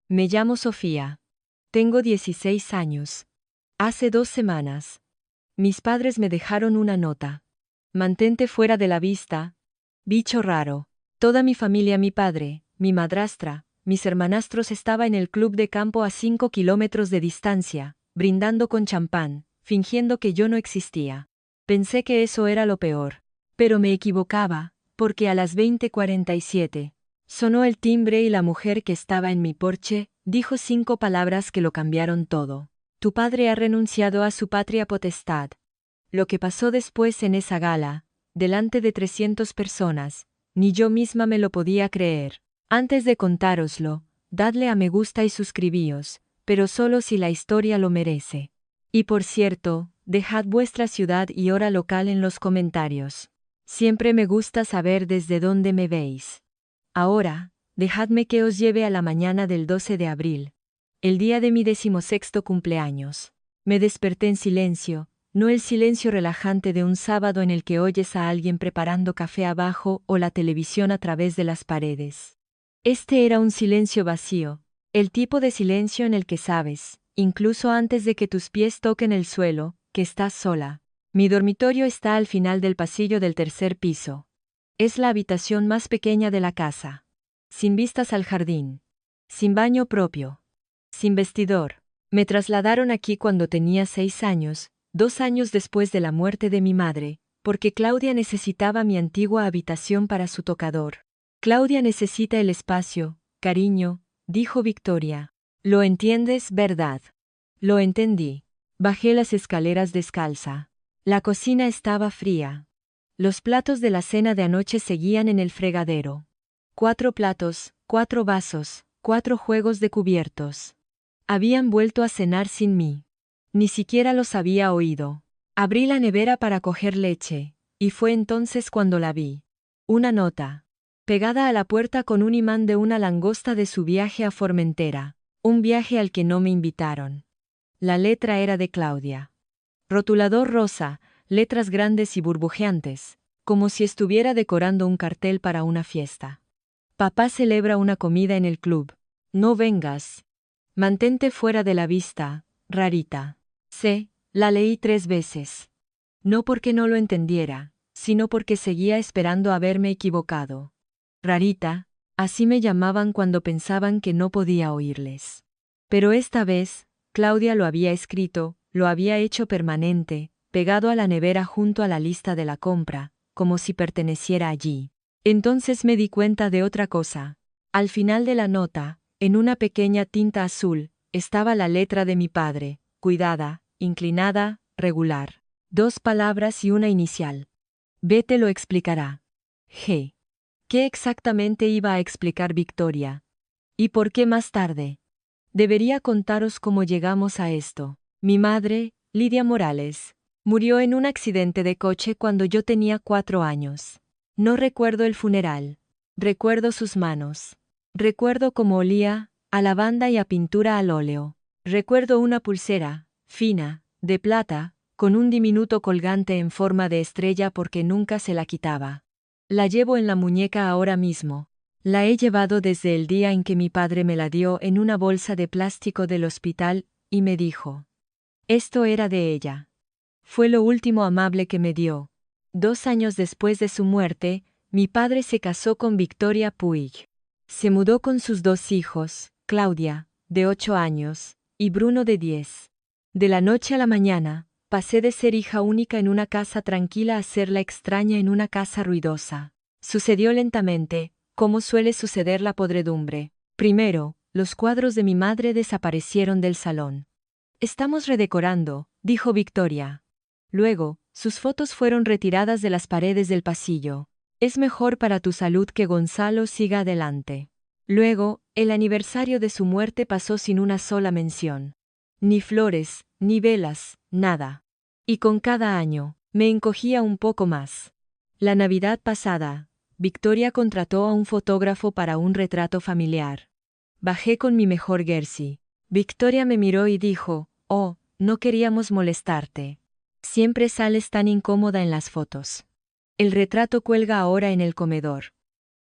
Me llamo Sofía. Tengo 16 años. Hace 2 semanas. Mis padres me dejaron una nota. Mantente fuera de la vista. Bicho raro. Toda mi familia, mi padre, mi madrastra, mis hermanastros estaba en el club de campo a 5 kilómetros de distancia, brindando con champán, fingiendo que yo no existía. Pensé que eso era lo peor. Pero me equivocaba, porque a las 20:47 sonó el timbre y la mujer que estaba en mi porche dijo 5 palabras que lo cambiaron todo. Tu padre ha renunciado a su patria potestad. Lo que pasó después en esa gala, delante de 300 personas, ni yo misma me lo podía creer. Antes de contároslo, dadle a me gusta y suscribíos, pero solo si la historia lo merece. Y por cierto, dejad vuestra ciudad y hora local en los comentarios. Siempre me gusta saber desde dónde me veis. Ahora, dejadme que os lleve a la mañana del 12 de abril, el día de mi 16º cumpleaños. Me desperté en silencio, no el silencio relajante de un sábado en el que oyes a alguien preparando café abajo o la televisión a través de las paredes. Este era un silencio vacío, el tipo de silencio en el que sabes, incluso antes de que tus pies toquen el suelo, que estás sola. Mi dormitorio está al final del pasillo del 3er piso. Es la habitación más pequeña de la casa. Sin vistas al jardín. Sin baño propio. Sin vestidor. Me trasladaron aquí cuando tenía 6 años, 2 años después de la muerte de mi madre, porque Claudia necesitaba mi antigua habitación para su tocador. Claudia necesita el espacio, cariño, dijo Victoria. ¿Lo entiendes, verdad? Lo entendí. Bajé las escaleras descalza. La cocina estaba fría. Los platos de la cena de anoche seguían en el fregadero. 4 platos, 4 vasos, 4 juegos de cubiertos. Habían vuelto a cenar sin mí. Ni siquiera los había oído. Abrí la nevera para coger leche, y fue entonces cuando la vi. Una nota. Pegada a la puerta con un imán de una langosta de su viaje a Formentera, un viaje al que no me invitaron. La letra era de Claudia. Rotulador rosa, letras grandes y burbujeantes, como si estuviera decorando un cartel para una fiesta. Papá celebra una comida en el club. No vengas. Mantente fuera de la vista, rarita. La leí 3 veces. No porque no lo entendiera, sino porque seguía esperando haberme equivocado. Rarita, así me llamaban cuando pensaban que no podía oírles. Pero esta vez, Claudia lo había escrito, lo había hecho permanente, pegado a la nevera junto a la lista de la compra, como si perteneciera allí. Entonces me di cuenta de otra cosa. Al final de la nota, en una pequeña tinta azul, estaba la letra de mi padre, cuidada, inclinada, regular. 2 palabras y una inicial. B te lo explicará. G. ¿Qué exactamente iba a explicar Victoria? ¿Y por qué más tarde? Debería contaros cómo llegamos a esto. Mi madre, Lidia Morales, murió en un accidente de coche cuando yo tenía 4 años. No recuerdo el funeral. Recuerdo sus manos. Recuerdo cómo olía, a lavanda y a pintura al óleo. Recuerdo una pulsera, fina, de plata, con un diminuto colgante en forma de estrella porque nunca se la quitaba. La llevo en la muñeca ahora mismo. La he llevado desde el día en que mi padre me la dio en una bolsa de plástico del hospital, y me dijo. Esto era de ella. Fue lo último amable que me dio. 2 años después de su muerte, mi padre se casó con Victoria Puig. Se mudó con sus 2 hijos, Claudia, de 8 años, y Bruno de 10. De la noche a la mañana, pasé de ser hija única en una casa tranquila a ser la extraña en una casa ruidosa. Sucedió lentamente, como suele suceder la podredumbre. Primero, los cuadros de mi madre desaparecieron del salón. Estamos redecorando, dijo Victoria. Luego, sus fotos fueron retiradas de las paredes del pasillo. Es mejor para tu salud que Gonzalo siga adelante. Luego, el aniversario de su muerte pasó sin una sola mención. Ni flores, ni velas, nada. Y con cada año, me encogía un poco más. La Navidad pasada, Victoria contrató a un fotógrafo para un retrato familiar. Bajé con mi mejor jersey. Victoria me miró y dijo, oh, no queríamos molestarte. Siempre sales tan incómoda en las fotos. El retrato cuelga ahora en el comedor.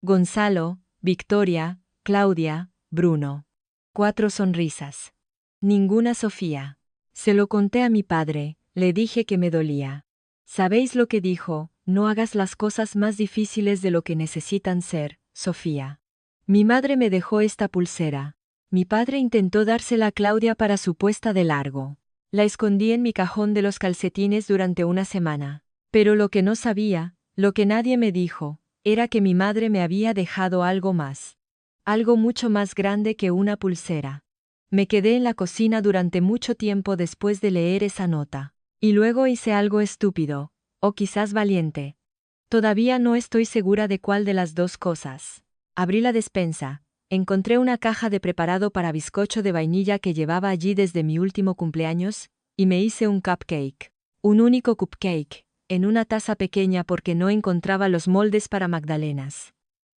Gonzalo, Victoria, Claudia, Bruno. 4 sonrisas. Ninguna Sofía. Se lo conté a mi padre, le dije que me dolía. ¿Sabéis lo que dijo? No hagas las cosas más difíciles de lo que necesitan ser, Sofía. Mi madre me dejó esta pulsera. Mi padre intentó dársela a Claudia para su puesta de largo. La escondí en mi cajón de los calcetines durante una semana. Pero lo que no sabía, lo que nadie me dijo, era que mi madre me había dejado algo más. Algo mucho más grande que una pulsera. Me quedé en la cocina durante mucho tiempo después de leer esa nota. Y luego hice algo estúpido, o quizás valiente. Todavía no estoy segura de cuál de las dos cosas. Abrí la despensa, encontré una caja de preparado para bizcocho de vainilla que llevaba allí desde mi último cumpleaños, y me hice un cupcake. Un único cupcake, en una taza pequeña porque no encontraba los moldes para magdalenas.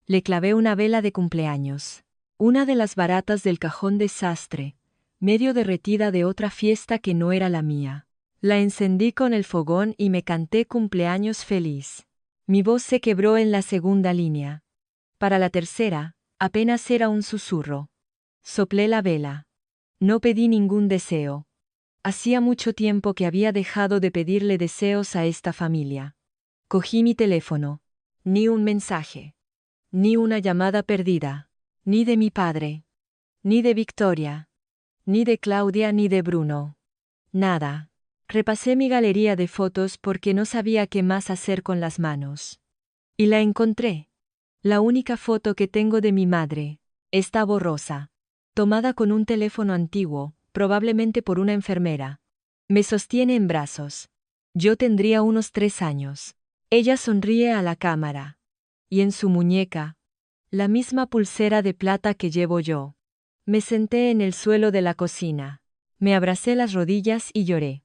Le clavé una vela de cumpleaños. Una de las baratas del cajón de sastre, medio derretida de otra fiesta que no era la mía. La encendí con el fogón y me canté cumpleaños feliz. Mi voz se quebró en la segunda línea. Para la tercera, apenas era un susurro. Soplé la vela. No pedí ningún deseo. Hacía mucho tiempo que había dejado de pedirle deseos a esta familia. Cogí mi teléfono. Ni un mensaje. Ni una llamada perdida. Ni de mi padre. Ni de Victoria. Ni de Claudia ni de Bruno. Nada. Repasé mi galería de fotos porque no sabía qué más hacer con las manos. Y la encontré. La única foto que tengo de mi madre. Está borrosa. Tomada con un teléfono antiguo, probablemente por una enfermera. Me sostiene en brazos. Yo tendría unos 3 años. Ella sonríe a la cámara. Y en su muñeca, la misma pulsera de plata que llevo yo. Me senté en el suelo de la cocina. Me abracé las rodillas y lloré.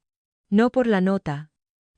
No por la nota,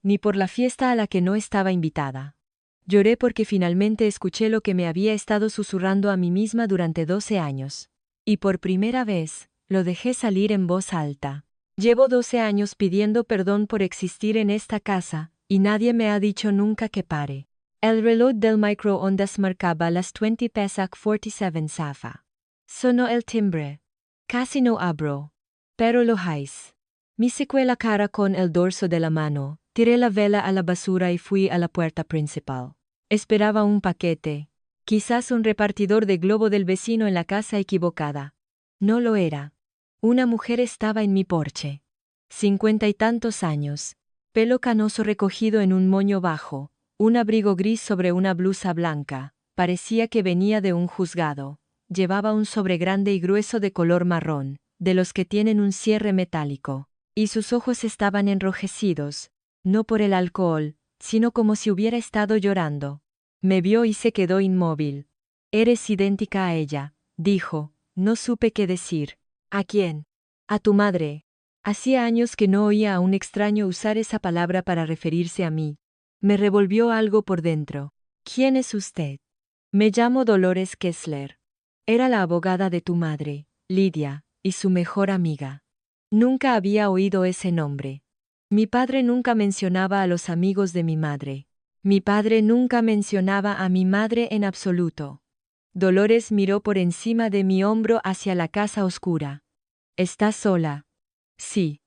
ni por la fiesta a la que no estaba invitada. Lloré porque finalmente escuché lo que me había estado susurrando a mí misma durante 12 años. Y por primera vez, lo dejé salir en voz alta. Llevo 12 años pidiendo perdón por existir en esta casa, y nadie me ha dicho nunca que pare. El reloj del microondas marcaba las 20:47 Safa. Sonó el timbre. Casi no abro. Pero lo hice. Me sequé la cara con el dorso de la mano, tiré la vela a la basura y fui a la puerta principal. Esperaba un paquete. Quizás un repartidor de globo del vecino en la casa equivocada. No lo era. Una mujer estaba en mi porche. 50 y tantos años. Pelo canoso recogido en un moño bajo. Un abrigo gris sobre una blusa blanca. Parecía que venía de un juzgado. Llevaba un sobre grande y grueso de color marrón, de los que tienen un cierre metálico. Y sus ojos estaban enrojecidos, no por el alcohol, sino como si hubiera estado llorando. Me vio y se quedó inmóvil. Eres idéntica a ella, dijo. No supe qué decir. ¿A quién? A tu madre. Hacía años que no oía a un extraño usar esa palabra para referirse a mí. Me revolvió algo por dentro. ¿Quién es usted? Me llamo Dolores Kessler. Era la abogada de tu madre, Lidia, y su mejor amiga. Nunca había oído ese nombre. Mi padre nunca mencionaba a los amigos de mi madre. Mi padre nunca mencionaba a mi madre en absoluto. Dolores miró por encima de mi hombro hacia la casa oscura. ¿Estás sola? Sí.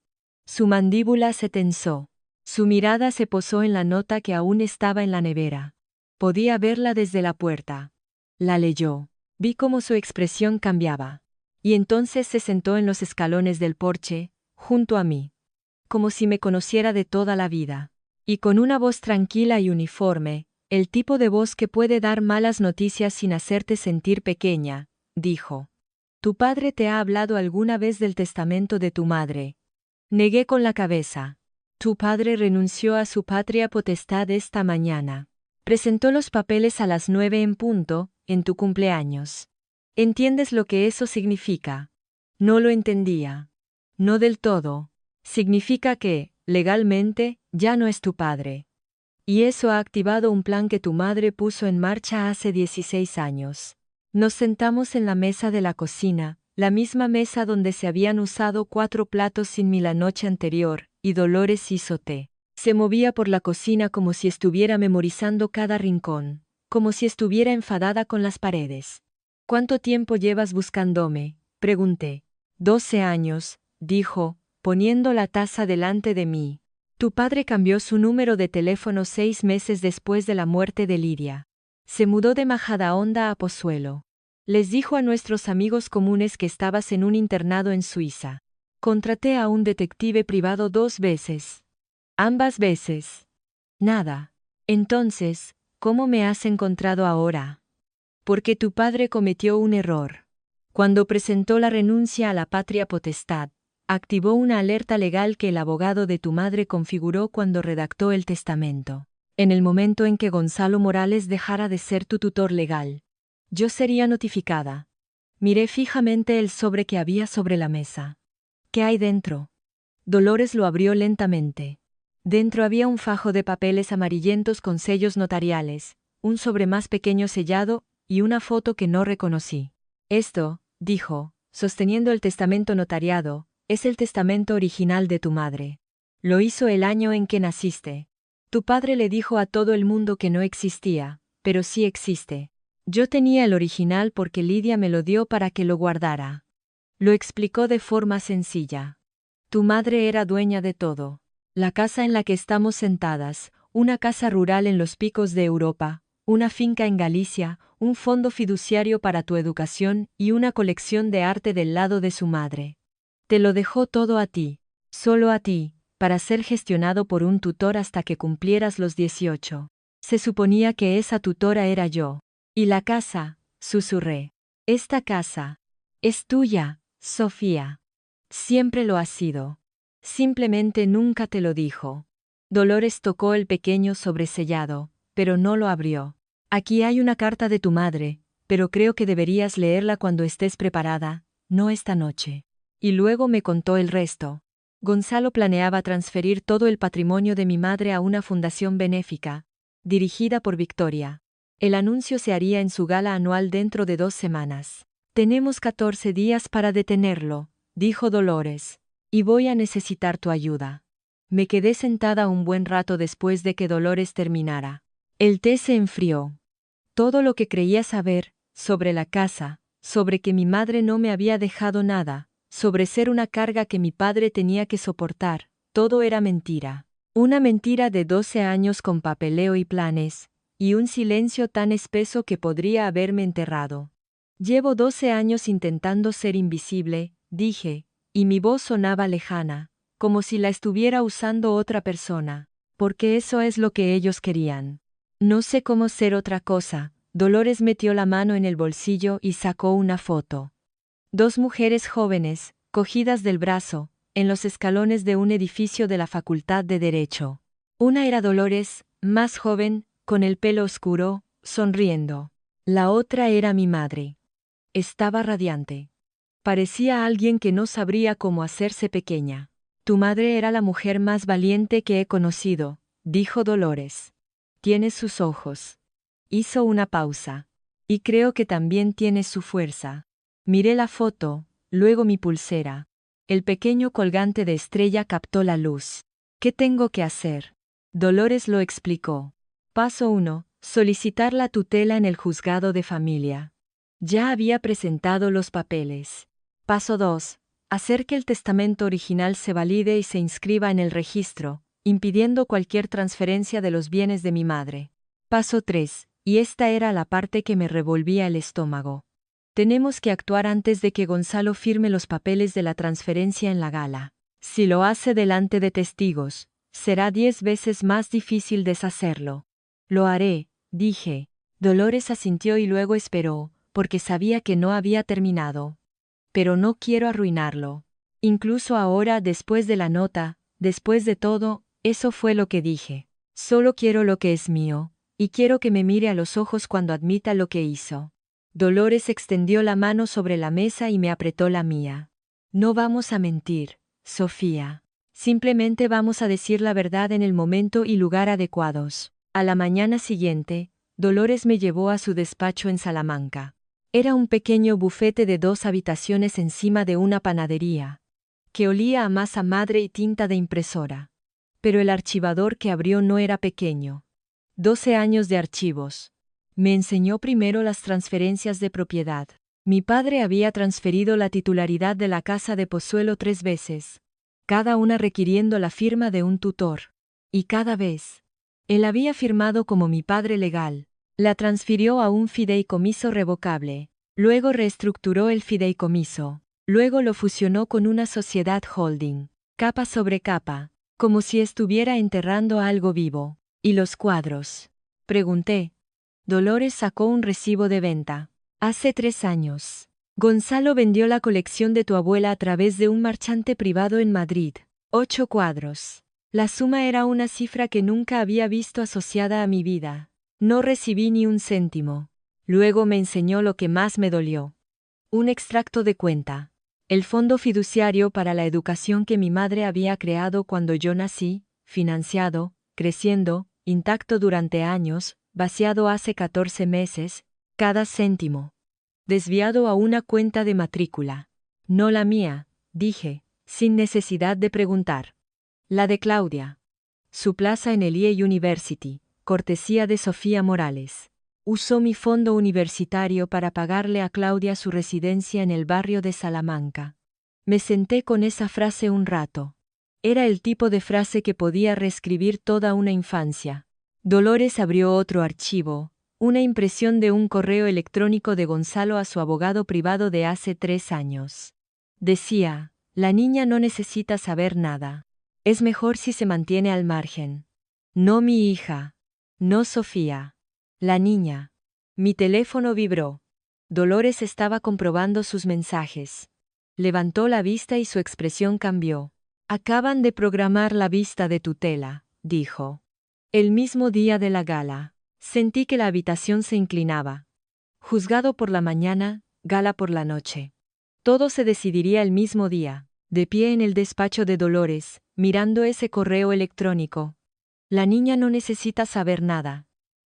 Su mandíbula se tensó. Su mirada se posó en la nota que aún estaba en la nevera. Podía verla desde la puerta. La leyó. Vi cómo su expresión cambiaba. Y entonces se sentó en los escalones del porche, junto a mí. Como si me conociera de toda la vida. Y con una voz tranquila y uniforme, el tipo de voz que puede dar malas noticias sin hacerte sentir pequeña, dijo. ¿Tu padre te ha hablado alguna vez del testamento de tu madre? Negué con la cabeza. Tu padre renunció a su patria potestad esta mañana. Presentó los papeles a las 9 en punto, en tu cumpleaños. ¿Entiendes lo que eso significa? No lo entendía. No del todo. Significa que, legalmente, ya no es tu padre. Y eso ha activado un plan que tu madre puso en marcha hace 16 años. Nos sentamos en la mesa de la cocina, la misma mesa donde se habían usado 4 platos sin mí la noche anterior, y Dolores hizo té. Se movía por la cocina como si estuviera memorizando cada rincón, como si estuviera enfadada con las paredes. ¿Cuánto tiempo llevas buscándome?, pregunté. 12 años, dijo, poniendo la taza delante de mí. Tu padre cambió su número de teléfono 6 meses después de la muerte de Lidia. Se mudó de Majadahonda a Pozuelo. Les dijo a nuestros amigos comunes que estabas en un internado en Suiza. Contraté a un detective privado 2 veces. Ambas veces. Nada. Entonces, ¿cómo me has encontrado ahora? Porque tu padre cometió un error. Cuando presentó la renuncia a la patria potestad, activó una alerta legal que el abogado de tu madre configuró cuando redactó el testamento. En el momento en que Gonzalo Morales dejara de ser tu tutor legal, yo sería notificada. Miré fijamente el sobre que había sobre la mesa. ¿Qué hay dentro? Dolores lo abrió lentamente. Dentro había un fajo de papeles amarillentos con sellos notariales, un sobre más pequeño sellado, y una foto que no reconocí. Esto, dijo, sosteniendo el testamento notariado, es el testamento original de tu madre. Lo hizo el año en que naciste. Tu padre le dijo a todo el mundo que no existía, pero sí existe. Yo tenía el original porque Lidia me lo dio para que lo guardara. Lo explicó de forma sencilla. Tu madre era dueña de todo. La casa en la que estamos sentadas, una casa rural en los picos de Europa, una finca en Galicia, un fondo fiduciario para tu educación y una colección de arte del lado de su madre. Te lo dejó todo a ti, solo a ti, para ser gestionado por un tutor hasta que cumplieras los 18. Se suponía que esa tutora era yo. Y la casa, susurré. Esta casa es tuya, Sofía. Siempre lo ha sido. Simplemente nunca te lo dijo. Dolores tocó el pequeño sobresellado, pero no lo abrió. Aquí hay una carta de tu madre, pero creo que deberías leerla cuando estés preparada, no esta noche. Y luego me contó el resto. Gonzalo planeaba transferir todo el patrimonio de mi madre a una fundación benéfica, dirigida por Victoria. El anuncio se haría en su gala anual dentro de 2 semanas. Tenemos 14 días para detenerlo, dijo Dolores, y voy a necesitar tu ayuda. Me quedé sentada un buen rato después de que Dolores terminara. El té se enfrió. Todo lo que creía saber, sobre la casa, sobre que mi madre no me había dejado nada, sobre ser una carga que mi padre tenía que soportar, todo era mentira. Una mentira de 12 años con papeleo y planes, y un silencio tan espeso que podría haberme enterrado. Llevo 12 años intentando ser invisible, dije, y mi voz sonaba lejana, como si la estuviera usando otra persona, porque eso es lo que ellos querían. No sé cómo ser otra cosa. Dolores metió la mano en el bolsillo y sacó una foto. 2 mujeres jóvenes, cogidas del brazo, en los escalones de un edificio de la Facultad de Derecho. Una era Dolores, más joven, con el pelo oscuro, sonriendo. La otra era mi madre. Estaba radiante. Parecía alguien que no sabría cómo hacerse pequeña. Tu madre era la mujer más valiente que he conocido, dijo Dolores. Tienes sus ojos. Hizo una pausa. Y creo que también tienes su fuerza. Miré la foto, luego mi pulsera. El pequeño colgante de estrella captó la luz. ¿Qué tengo que hacer? Dolores lo explicó. Paso 1. Solicitar la tutela en el juzgado de familia. Ya había presentado los papeles. Paso 2. Hacer que el testamento original se valide y se inscriba en el registro, impidiendo cualquier transferencia de los bienes de mi madre. Paso 3. Y esta era la parte que me revolvía el estómago. Tenemos que actuar antes de que Gonzalo firme los papeles de la transferencia en la gala. Si lo hace delante de testigos, será 10 veces más difícil deshacerlo. Lo haré, dije. Dolores asintió y luego esperó, porque sabía que no había terminado. Pero no quiero arruinarlo. Incluso ahora, después de la nota, después de todo, eso fue lo que dije. Solo quiero lo que es mío, y quiero que me mire a los ojos cuando admita lo que hizo. Dolores extendió la mano sobre la mesa y me apretó la mía. No vamos a mentir, Sofía. Simplemente vamos a decir la verdad en el momento y lugar adecuados. A la mañana siguiente, Dolores me llevó a su despacho en Salamanca. Era un pequeño bufete de 2 habitaciones encima de una panadería, que olía a masa madre y tinta de impresora. Pero el archivador que abrió no era pequeño. 12 años de archivos. Me enseñó primero las transferencias de propiedad. Mi padre había transferido la titularidad de la casa de Pozuelo 3 veces, cada una requiriendo la firma de un tutor. Y cada vez, él había firmado como mi padre legal. La transfirió a un fideicomiso revocable, luego reestructuró el fideicomiso, luego lo fusionó con una sociedad holding, capa sobre capa, como si estuviera enterrando algo vivo. ¿Y los cuadros?, pregunté. Dolores sacó un recibo de venta. Hace 3 años. Gonzalo vendió la colección de tu abuela a través de un marchante privado en Madrid. 8 cuadros. La suma era una cifra que nunca había visto asociada a mi vida. No recibí ni un céntimo. Luego me enseñó lo que más me dolió. Un extracto de cuenta. El fondo fiduciario para la educación que mi madre había creado cuando yo nací, financiado, creciendo, intacto durante años, vaciado hace 14 meses, cada céntimo desviado a una cuenta de matrícula. No la mía, dije, sin necesidad de preguntar. La de Claudia. Su plaza en el IE University, cortesía de Sofía Morales. Usó mi fondo universitario para pagarle a Claudia su residencia en el barrio de Salamanca. Me senté con esa frase un rato. Era el tipo de frase que podía reescribir toda una infancia. Dolores abrió otro archivo, una impresión de un correo electrónico de Gonzalo a su abogado privado de hace 3 años. Decía, la niña no necesita saber nada. Es mejor si se mantiene al margen. No mi hija. No Sofía. La niña. Mi teléfono vibró. Dolores estaba comprobando sus mensajes. Levantó la vista y su expresión cambió. Acaban de programar la vista de tutela, dijo. El mismo día de la gala. Sentí que la habitación se inclinaba. Juzgado por la mañana, gala por la noche. Todo se decidiría el mismo día, de pie en el despacho de Dolores, mirando ese correo electrónico. La niña no necesita saber nada.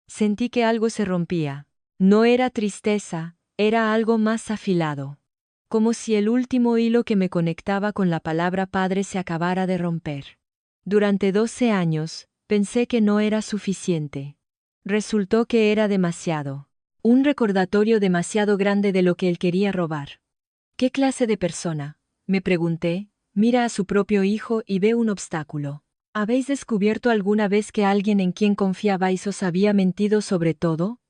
Sentí que algo se rompía. No era tristeza, era algo más afilado. Como si el último hilo que me conectaba con la palabra padre se acabara de romper. Durante 12 años, pensé que no era suficiente. Resultó que era demasiado. Un recordatorio demasiado grande de lo que él quería robar. ¿Qué clase de persona?, me pregunté, mira a su propio hijo y ve un obstáculo. ¿Habéis descubierto alguna vez que alguien en quien confiabais os había mentido sobre todo?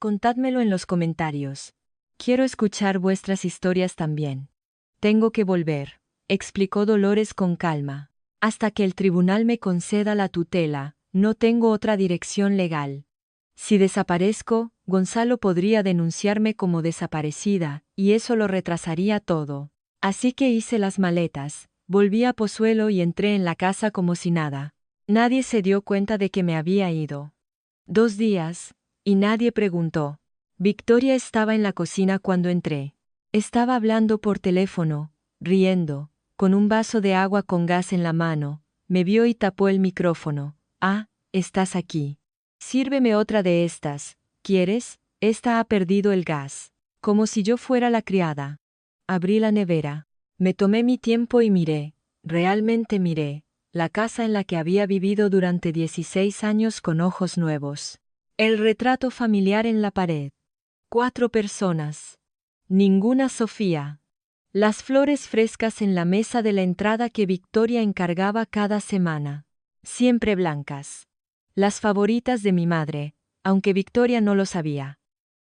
Contádmelo en los comentarios. Quiero escuchar vuestras historias también. Tengo que volver, explicó Dolores con calma. Hasta que el tribunal me conceda la tutela, no tengo otra dirección legal. Si desaparezco, Gonzalo podría denunciarme como desaparecida, y eso lo retrasaría todo. Así que hice las maletas, volví a Pozuelo y entré en la casa como si nada. Nadie se dio cuenta de que me había ido. 2 días, y nadie preguntó. Victoria estaba en la cocina cuando entré. Estaba hablando por teléfono, riendo, con un vaso de agua con gas en la mano. Me vio y tapó el micrófono. Ah, estás aquí. Sírveme otra de estas, ¿quieres? Esta ha perdido el gas. Como si yo fuera la criada. Abrí la nevera. Me tomé mi tiempo y miré, realmente miré, la casa en la que había vivido durante 16 años con ojos nuevos. El retrato familiar en la pared. 4 personas. Ninguna Sofía. Las flores frescas en la mesa de la entrada que Victoria encargaba cada semana. Siempre blancas. Las favoritas de mi madre, aunque Victoria no lo sabía.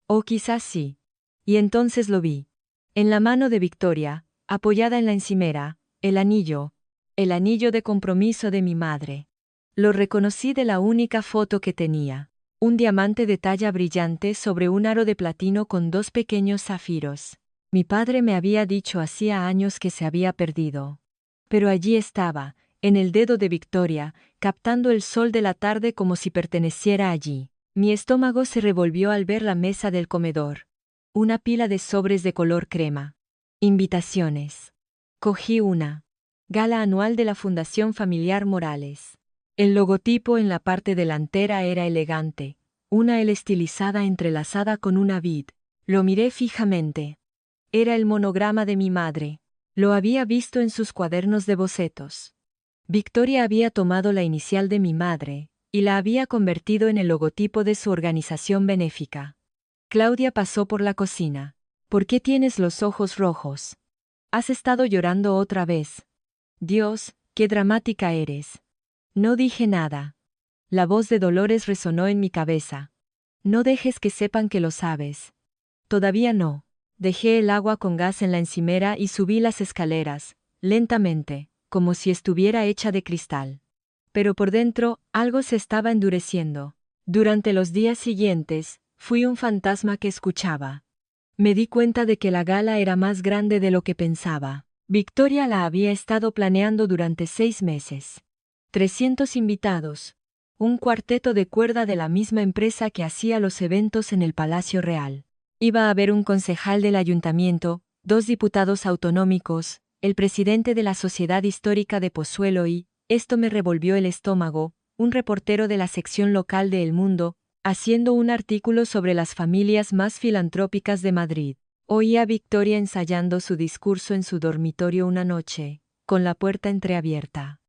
O quizás sí. Y entonces lo vi. En la mano de Victoria, apoyada en la encimera, el anillo de compromiso de mi madre. Lo reconocí de la única foto que tenía. Un diamante de talla brillante sobre un aro de platino con 2 pequeños zafiros. Mi padre me había dicho hacía años que se había perdido. Pero allí estaba, en el dedo de Victoria, captando el sol de la tarde como si perteneciera allí. Mi estómago se revolvió al ver la mesa del comedor. Una pila de sobres de color crema. Invitaciones. Cogí una. Gala anual de la Fundación Familiar Morales. El logotipo en la parte delantera era elegante, una L estilizada entrelazada con una vid. Lo miré fijamente. Era el monograma de mi madre. Lo había visto en sus cuadernos de bocetos. Victoria había tomado la inicial de mi madre, y la había convertido en el logotipo de su organización benéfica. Claudia pasó por la cocina. ¿Por qué tienes los ojos rojos? ¿Has estado llorando otra vez? Dios, qué dramática eres. No dije nada. La voz de Dolores resonó en mi cabeza. No dejes que sepan que lo sabes. Todavía no. Dejé el agua con gas en la encimera y subí las escaleras, lentamente, como si estuviera hecha de cristal. Pero por dentro, algo se estaba endureciendo. Durante los días siguientes, fui un fantasma que escuchaba. Me di cuenta de que la gala era más grande de lo que pensaba. Victoria la había estado planeando durante 6 meses. 300 invitados. Un cuarteto de cuerda de la misma empresa que hacía los eventos en el Palacio Real. Iba a haber un concejal del ayuntamiento, 2 diputados autonómicos, el presidente de la Sociedad Histórica de Pozuelo y, esto me revolvió el estómago, un reportero de la sección local de El Mundo, haciendo un artículo sobre las familias más filantrópicas de Madrid. Oí a Victoria ensayando su discurso en su dormitorio una noche, con la puerta entreabierta.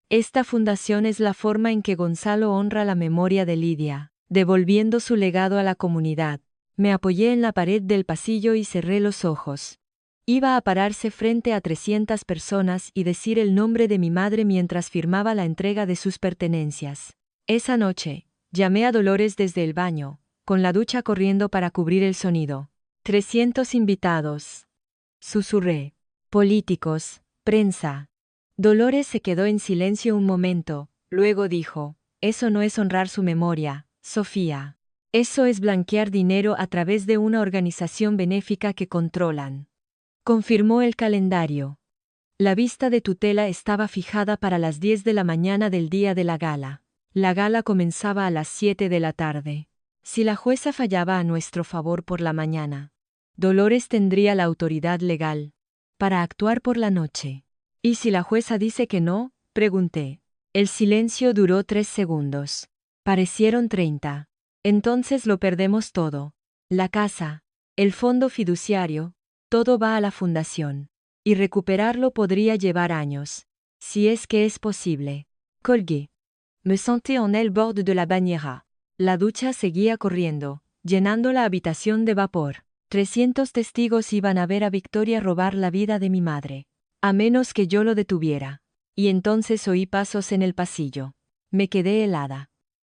Esta fundación es la forma en que Gonzalo honra la memoria de Lidia, devolviendo su legado a la comunidad. Me apoyé en la pared del pasillo y cerré los ojos. Iba a pararse frente a 300 personas y decir el nombre de mi madre mientras firmaba la entrega de sus pertenencias. Esa noche, llamé a Dolores desde el baño, con la ducha corriendo para cubrir el sonido. 300 invitados. Susurré. Políticos, prensa. Dolores se quedó en silencio un momento, luego dijo, eso no es honrar su memoria, Sofía. Eso es blanquear dinero a través de una organización benéfica que controlan. Confirmó el calendario. La vista de tutela estaba fijada para las 10 de la mañana del día de la gala. La gala comenzaba a las 7 de la tarde. Si la jueza fallaba a nuestro favor por la mañana, Dolores tendría la autoridad legal para actuar por la noche. ¿Y si la jueza dice que no?, pregunté. El silencio duró 3 segundos. Parecieron 30. Entonces lo perdemos todo. La casa, el fondo fiduciario, todo va a la fundación. Y recuperarlo podría llevar años. Si es que es posible. Colgué. Me senté en el borde de la bañera. La ducha seguía corriendo, llenando la habitación de vapor. 300 testigos iban a ver a Victoria robar la vida de mi madre. A menos que yo lo detuviera. Y entonces oí pasos en el pasillo. Me quedé helada.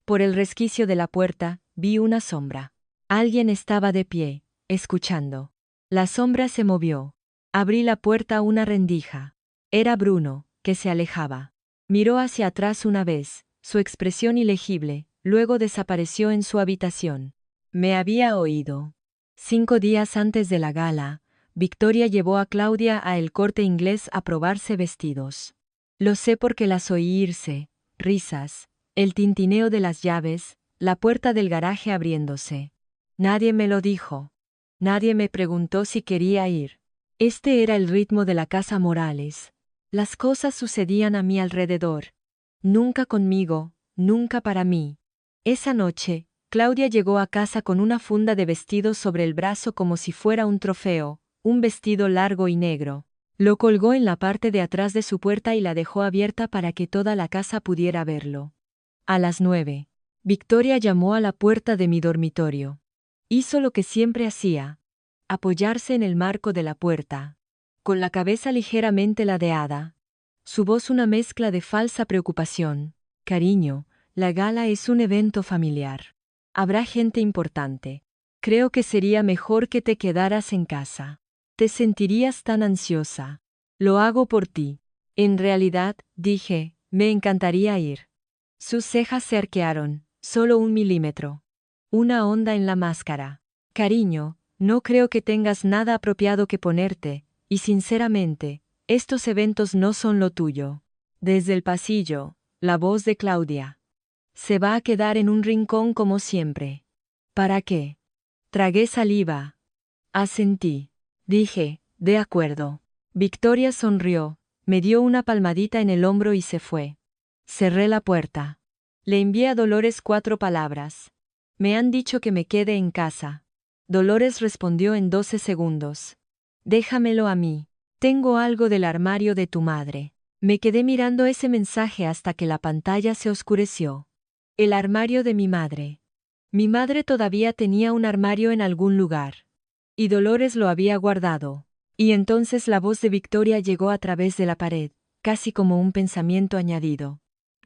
Por el resquicio de la puerta, vi una sombra. Alguien estaba de pie, escuchando. La sombra se movió. Abrí la puerta a una rendija. Era Bruno, que se alejaba. Miró hacia atrás una vez, su expresión ilegible, luego desapareció en su habitación. Me había oído. 5 días antes de la gala, Victoria llevó a Claudia a El Corte Inglés a probarse vestidos. Lo sé porque las oí irse, risas, el tintineo de las llaves, la puerta del garaje abriéndose. Nadie me lo dijo. Nadie me preguntó si quería ir. Este era el ritmo de la casa Morales. Las cosas sucedían a mi alrededor. Nunca conmigo, nunca para mí. Esa noche, Claudia llegó a casa con una funda de vestidos sobre el brazo como si fuera un trofeo, un vestido largo y negro. Lo colgó en la parte de atrás de su puerta y la dejó abierta para que toda la casa pudiera verlo. A las 9. Victoria llamó a la puerta de mi dormitorio. Hizo lo que siempre hacía. Apoyarse en el marco de la puerta. Con la cabeza ligeramente ladeada. Su voz una mezcla de falsa preocupación. Cariño, la gala es un evento familiar. Habrá gente importante. Creo que sería mejor que te quedaras en casa. Te sentirías tan ansiosa. Lo hago por ti. En realidad, dije, me encantaría ir. Sus cejas se arquearon, solo 1 milímetro. Una onda en la máscara. Cariño, no creo que tengas nada apropiado que ponerte, y sinceramente, estos eventos no son lo tuyo. Desde el pasillo, la voz de Claudia. Se va a quedar en un rincón como siempre. ¿Para qué? Tragué saliva. Asentí. Dije, de acuerdo. Victoria sonrió, me dio una palmadita en el hombro y se fue. Cerré la puerta. Le envié a Dolores 4 palabras. Me han dicho que me quede en casa. Dolores respondió en 12 segundos. Déjamelo a mí. Tengo algo del armario de tu madre. Me quedé mirando ese mensaje hasta que la pantalla se oscureció. El armario de mi madre. Mi madre todavía tenía un armario en algún lugar. Y Dolores lo había guardado. Y entonces la voz de Victoria llegó a través de la pared, casi como un pensamiento añadido.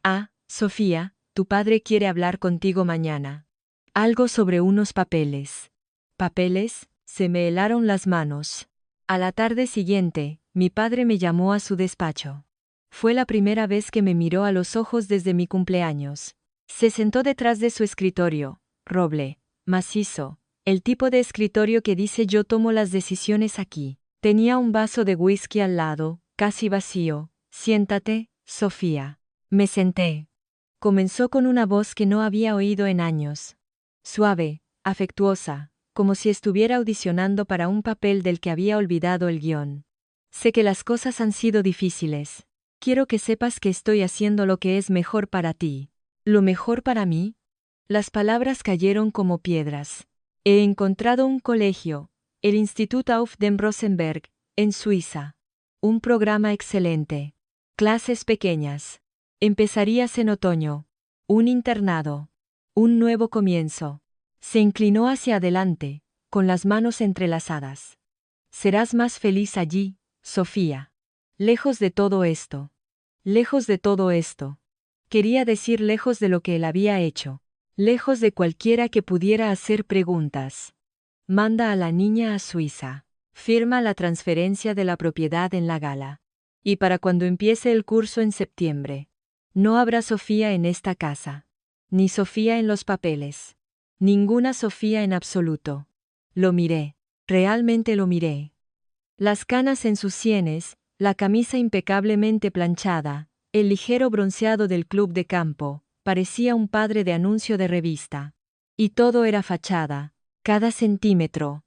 Ah, Sofía, tu padre quiere hablar contigo mañana. Algo sobre unos papeles. ¿Papeles? Se me helaron las manos. A la tarde siguiente, mi padre me llamó a su despacho. Fue la primera vez que me miró a los ojos desde mi cumpleaños. Se sentó detrás de su escritorio, roble, macizo, el tipo de escritorio que dice yo tomo las decisiones aquí. Tenía un vaso de whisky al lado, casi vacío. Siéntate, Sofía. Me senté. Comenzó con una voz que no había oído en años. Suave, afectuosa, como si estuviera audicionando para un papel del que había olvidado el guión. Sé que las cosas han sido difíciles. Quiero que sepas que estoy haciendo lo que es mejor para ti. ¿Lo mejor para mí? Las palabras cayeron como piedras. He encontrado un colegio, el Institut auf dem Rosenberg, en Suiza. Un programa excelente. Clases pequeñas. Empezarías en otoño. Un internado. Un nuevo comienzo. Se inclinó hacia adelante, con las manos entrelazadas. Serás más feliz allí, Sofía. Lejos de todo esto. Lejos de todo esto. Quería decir lejos de lo que él había hecho. Lejos de cualquiera que pudiera hacer preguntas. Manda a la niña a Suiza. Firma la transferencia de la propiedad en la gala. Y para cuando empiece el curso en septiembre. No habrá Sofía en esta casa. Ni Sofía en los papeles. Ninguna Sofía en absoluto. Lo miré. Realmente lo miré. Las canas en sus sienes, la camisa impecablemente planchada, el ligero bronceado del club de campo, parecía un padre de anuncio de revista. Y todo era fachada, cada centímetro.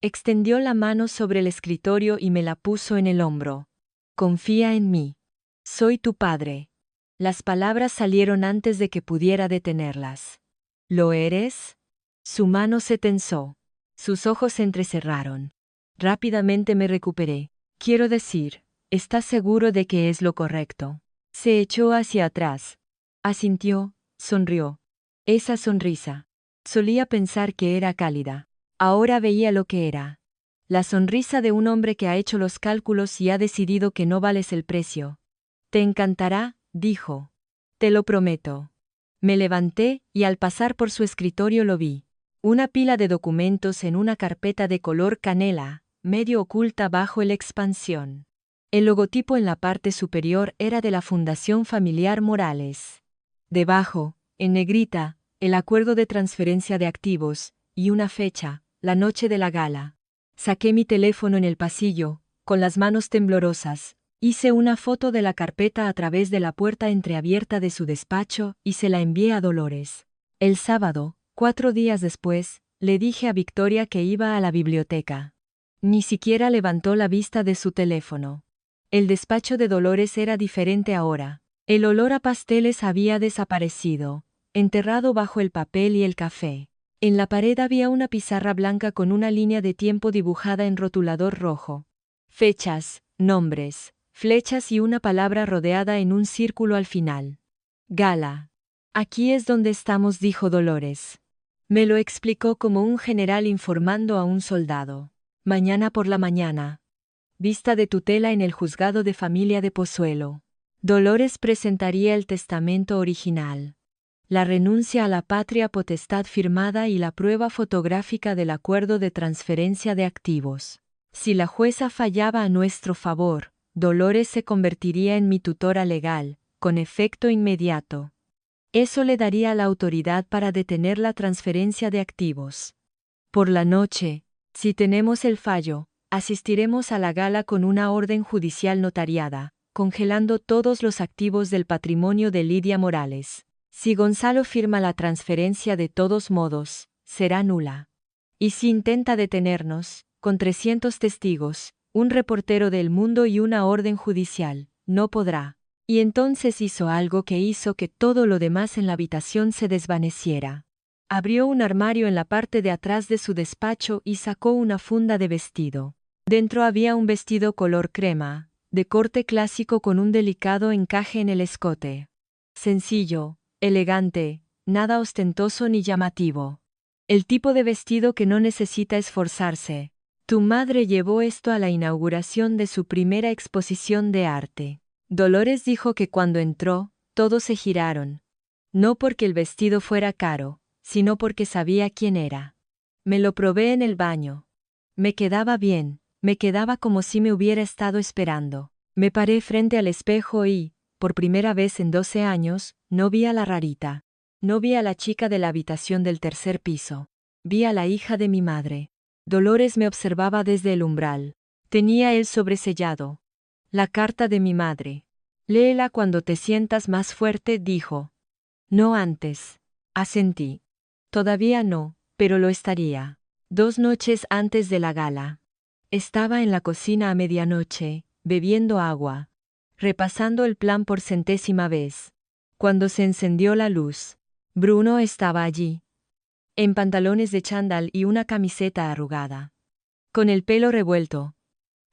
Extendió la mano sobre el escritorio y me la puso en el hombro. Confía en mí. Soy tu padre. Las palabras salieron antes de que pudiera detenerlas. ¿Lo eres? Su mano se tensó. Sus ojos se entrecerraron. Rápidamente me recuperé. Quiero decir, ¿estás seguro de que es lo correcto? Se echó hacia atrás. Asintió, sonrió. Esa sonrisa. Solía pensar que era cálida. Ahora veía lo que era. La sonrisa de un hombre que ha hecho los cálculos y ha decidido que no vales el precio. Te encantará, dijo. Te lo prometo. Me levanté y al pasar por su escritorio lo vi. Una pila de documentos en una carpeta de color canela, medio oculta bajo el expansión. El logotipo en la parte superior era de la Fundación Familiar Morales. Debajo, en negrita, el acuerdo de transferencia de activos, y una fecha, la noche de la gala. Saqué mi teléfono en el pasillo, con las manos temblorosas, hice una foto de la carpeta a través de la puerta entreabierta de su despacho y se la envié a Dolores. El sábado, 4 días después, le dije a Victoria que iba a la biblioteca. Ni siquiera levantó la vista de su teléfono. El despacho de Dolores era diferente ahora. El olor a pasteles había desaparecido, enterrado bajo el papel y el café. En la pared había una pizarra blanca con una línea de tiempo dibujada en rotulador rojo. Fechas, nombres, flechas y una palabra rodeada en un círculo al final. Gala. Aquí es donde estamos, dijo Dolores. Me lo explicó como un general informando a un soldado. Mañana por la mañana. Vista de tutela en el juzgado de familia de Pozuelo. Dolores presentaría el testamento original. La renuncia a la patria potestad firmada y la prueba fotográfica del acuerdo de transferencia de activos. Si la jueza fallaba a nuestro favor, Dolores se convertiría en mi tutora legal, con efecto inmediato. Eso le daría la autoridad para detener la transferencia de activos. Por la noche, si tenemos el fallo, asistiremos a la gala con una orden judicial notariada, congelando todos los activos del patrimonio de Lidia Morales. Si Gonzalo firma la transferencia de todos modos, será nula. Y si intenta detenernos, con 300 testigos, un reportero del Mundo y una orden judicial, no podrá. Y entonces hizo algo que hizo que todo lo demás en la habitación se desvaneciera. Abrió un armario en la parte de atrás de su despacho y sacó una funda de vestido. Dentro había un vestido color crema, de corte clásico con un delicado encaje en el escote. Sencillo, elegante, nada ostentoso ni llamativo. El tipo de vestido que no necesita esforzarse, Tu madre llevó esto a la inauguración de su primera exposición de arte. Dolores dijo que cuando entró, todos se giraron. No porque el vestido fuera caro, sino porque sabía quién era. Me lo probé en el baño. Me quedaba bien, me quedaba como si me hubiera estado esperando. Me paré frente al espejo y, por primera vez en 12 años, no vi a la rarita. No vi a la chica de la habitación del tercer piso. Vi a la hija de mi madre. Dolores me observaba desde el umbral. Tenía el sobresellado. La carta de mi madre. Léela cuando te sientas más fuerte, dijo. No antes. Asentí. Todavía no, pero lo estaría. 2 noches antes de la gala. Estaba en la cocina a medianoche, bebiendo agua. Repasando el plan por 100ª vez. Cuando se encendió la luz. Bruno estaba allí. En pantalones de chándal y una camiseta arrugada. Con el pelo revuelto.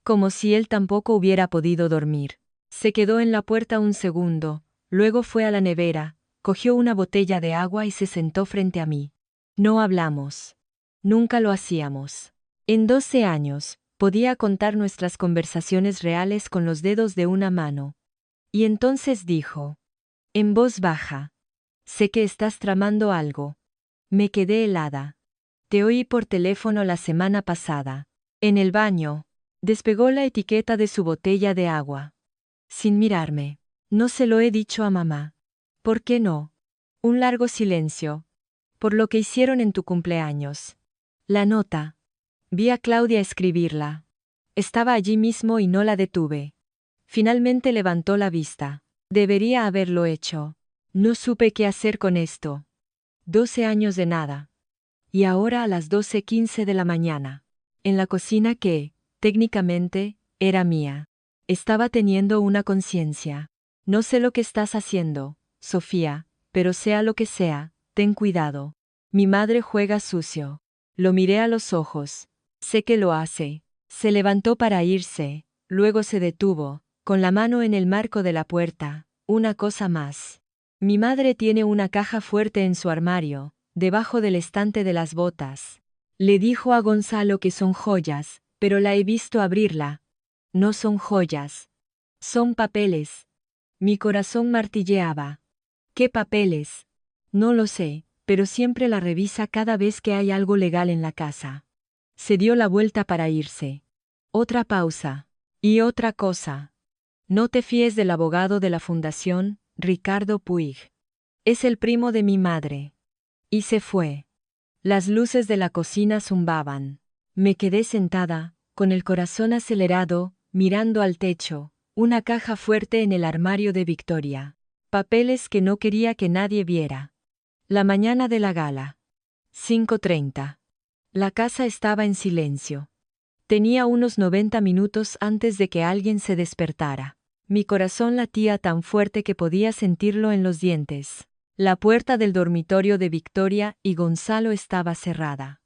Como si él tampoco hubiera podido dormir. Se quedó en la puerta un segundo, luego fue a la nevera, cogió una botella de agua y se sentó frente a mí. No hablamos. Nunca lo hacíamos. En 12 años, podía contar nuestras conversaciones reales con los dedos de una mano. Y entonces dijo. En voz baja. Sé que estás tramando algo. Me quedé helada. Te oí por teléfono la semana pasada. En el baño. Despegó la etiqueta de su botella de agua. Sin mirarme. No se lo he dicho a mamá. ¿Por qué no? Un largo silencio. Por lo que hicieron en tu cumpleaños. La nota. Vi a Claudia escribirla. Estaba allí mismo y no la detuve. Finalmente levantó la vista. Debería haberlo hecho. No supe qué hacer con esto. 12 años de nada. Y ahora a las 12:15 de la mañana. En la cocina que, técnicamente, era mía. Estaba teniendo una conciencia. No sé lo que estás haciendo, Sofía, pero sea lo que sea, ten cuidado. Mi madre juega sucio. Lo miré a los ojos. Sé que lo hace. Se levantó para irse, luego se detuvo, con la mano en el marco de la puerta. Una cosa más. Mi madre tiene una caja fuerte en su armario, debajo del estante de las botas. Le dijo a Gonzalo que son joyas, pero la he visto abrirla. No son joyas. Son papeles. Mi corazón martilleaba. ¿Qué papeles? No lo sé, pero siempre la revisa cada vez que hay algo legal en la casa. Se dio la vuelta para irse. Otra pausa. Y otra cosa. No te fíes del abogado de la fundación, Ricardo Puig. Es el primo de mi madre. Y se fue. Las luces de la cocina zumbaban. Me quedé sentada, con el corazón acelerado, mirando al techo, una caja fuerte en el armario de Victoria. Papeles que no quería que nadie viera. La mañana de la gala. 5:30. La casa estaba en silencio. Tenía unos 90 minutos antes de que alguien se despertara. Mi corazón latía tan fuerte que podía sentirlo en los dientes. La puerta del dormitorio de Victoria y Gonzalo estaba cerrada.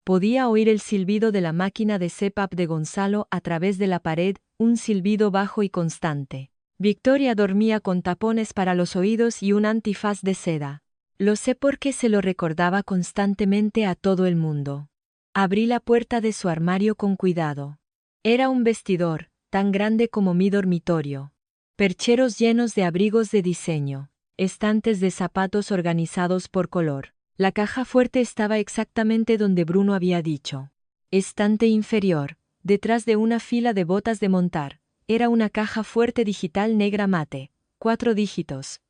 Podía oír el silbido de la máquina de CPAP de Gonzalo a través de la pared, un silbido bajo y constante. Victoria dormía con tapones para los oídos y un antifaz de seda. Lo sé porque se lo recordaba constantemente a todo el mundo. Abrí la puerta de su armario con cuidado. Era un vestidor, tan grande como mi dormitorio. Percheros llenos de abrigos de diseño. Estantes de zapatos organizados por color. La caja fuerte estaba exactamente donde Bruno había dicho. Estante inferior, detrás de una fila de botas de montar, era una caja fuerte digital negra mate, 4 dígitos.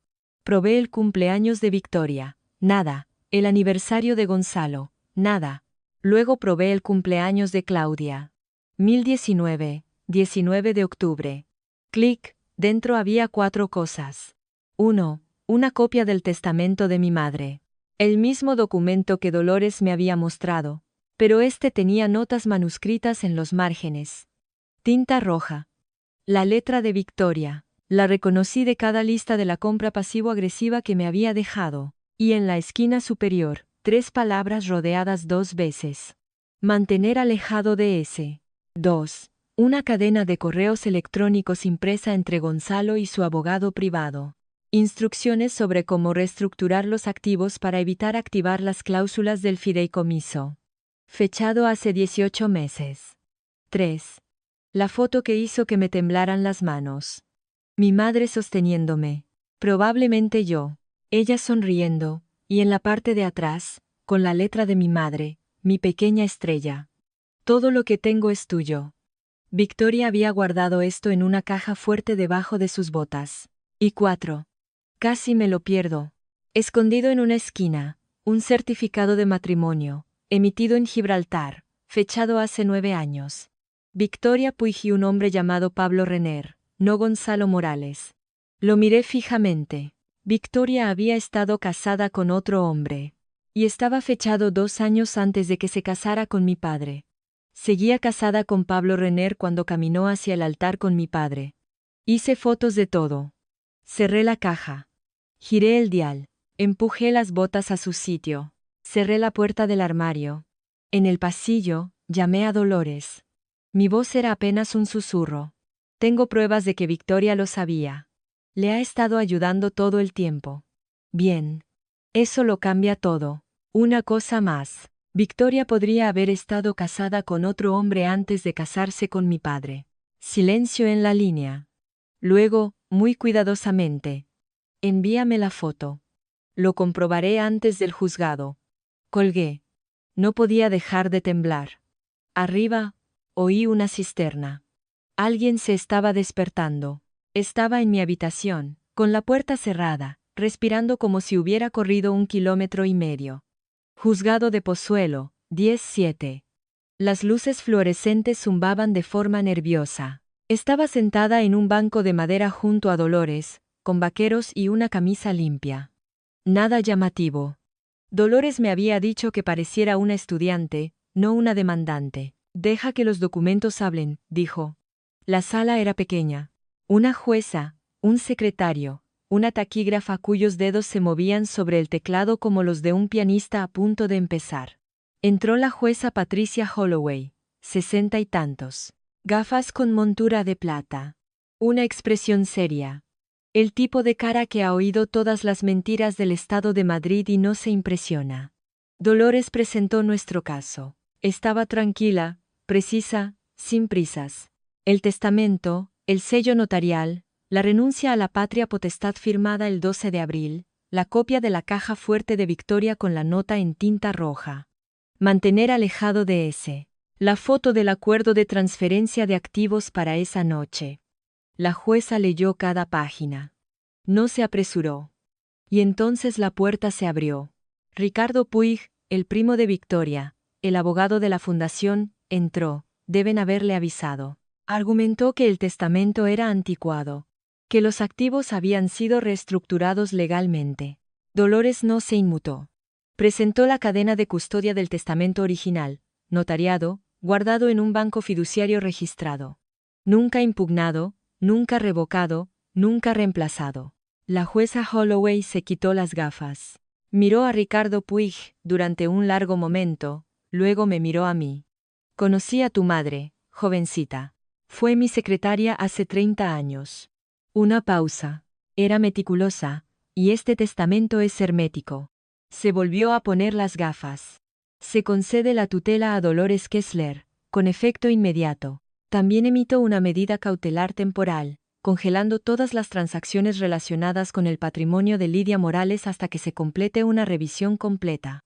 Probé el cumpleaños de Victoria, nada. El aniversario de Gonzalo, nada. Luego probé el cumpleaños de Claudia. 1019, 19 de octubre. Clic, dentro había 4 cosas. 1. Una copia del testamento de mi madre. El mismo documento que Dolores me había mostrado, pero este tenía notas manuscritas en los márgenes. Tinta roja. La letra de Victoria. La reconocí de cada lista de la compra pasivo-agresiva que me había dejado. Y en la esquina superior, 3 palabras rodeadas 2 veces. Mantener alejado de ese. 2. Una cadena de correos electrónicos impresa entre Gonzalo y su abogado privado. Instrucciones sobre cómo reestructurar los activos para evitar activar las cláusulas del fideicomiso. Fechado hace 18 meses. 3. La foto que hizo que me temblaran las manos. Mi madre sosteniéndome. Probablemente yo. Ella sonriendo, y en la parte de atrás, con la letra de mi madre, mi pequeña estrella. Todo lo que tengo es tuyo. Victoria había guardado esto en una caja fuerte debajo de sus botas. Y 4. Casi me lo pierdo. Escondido en una esquina, un certificado de matrimonio, emitido en Gibraltar, fechado hace 9 años. Victoria Puig y un hombre llamado Pablo Renner, no Gonzalo Morales. Lo miré fijamente. Victoria había estado casada con otro hombre. Y estaba fechado 2 años antes de que se casara con mi padre. Seguía casada con Pablo Renner cuando caminó hacia el altar con mi padre. Hice fotos de todo. Cerré la caja. Giré el dial. Empujé las botas a su sitio. Cerré la puerta del armario. En el pasillo, llamé a Dolores. Mi voz era apenas un susurro. Tengo pruebas de que Victoria lo sabía. Le ha estado ayudando todo el tiempo. Bien. Eso lo cambia todo. Una cosa más. Victoria podría haber estado casada con otro hombre antes de casarse con mi padre. Silencio en la línea. Luego, muy cuidadosamente. Envíame la foto. Lo comprobaré antes del juzgado. Colgué. No podía dejar de temblar. Arriba, oí una cisterna. Alguien se estaba despertando. Estaba en mi habitación, con la puerta cerrada, respirando como si hubiera corrido 1,5 kilómetros. Juzgado de Pozuelo, 10-7. Las luces fluorescentes zumbaban de forma nerviosa. Estaba sentada en un banco de madera junto a Dolores, con vaqueros y una camisa limpia. Nada llamativo. Dolores me había dicho que pareciera una estudiante, no una demandante. Deja que los documentos hablen, dijo. La sala era pequeña. Una jueza, un secretario, una taquígrafa cuyos dedos se movían sobre el teclado como los de un pianista a punto de empezar. Entró la jueza Patricia Holloway, 60 y tantos. Gafas con montura de plata. Una expresión seria. El tipo de cara que ha oído todas las mentiras del Estado de Madrid y no se impresiona. Dolores presentó nuestro caso. Estaba tranquila, precisa, sin prisas. El testamento, el sello notarial, la renuncia a la patria potestad firmada el 12 de abril, la copia de la caja fuerte de Victoria con la nota en tinta roja. Mantener alejado de ese. La foto del acuerdo de transferencia de activos para esa noche. La jueza leyó cada página. No se apresuró. Y entonces la puerta se abrió. Ricardo Puig, el primo de Victoria, el abogado de la fundación, entró. Deben haberle avisado. Argumentó que el testamento era anticuado, que los activos habían sido reestructurados legalmente. Dolores no se inmutó. Presentó la cadena de custodia del testamento original, notariado, guardado en un banco fiduciario registrado. Nunca impugnado, nunca revocado, nunca reemplazado. La jueza Holloway se quitó las gafas. Miró a Ricardo Puig durante un largo momento, luego me miró a mí. Conocí a tu madre, jovencita. Fue mi secretaria hace 30 años. Una pausa. Era meticulosa, y este testamento es hermético. Se volvió a poner las gafas. Se concede la tutela a Dolores Kessler, con efecto inmediato. También emito una medida cautelar temporal, congelando todas las transacciones relacionadas con el patrimonio de Lidia Morales hasta que se complete una revisión completa.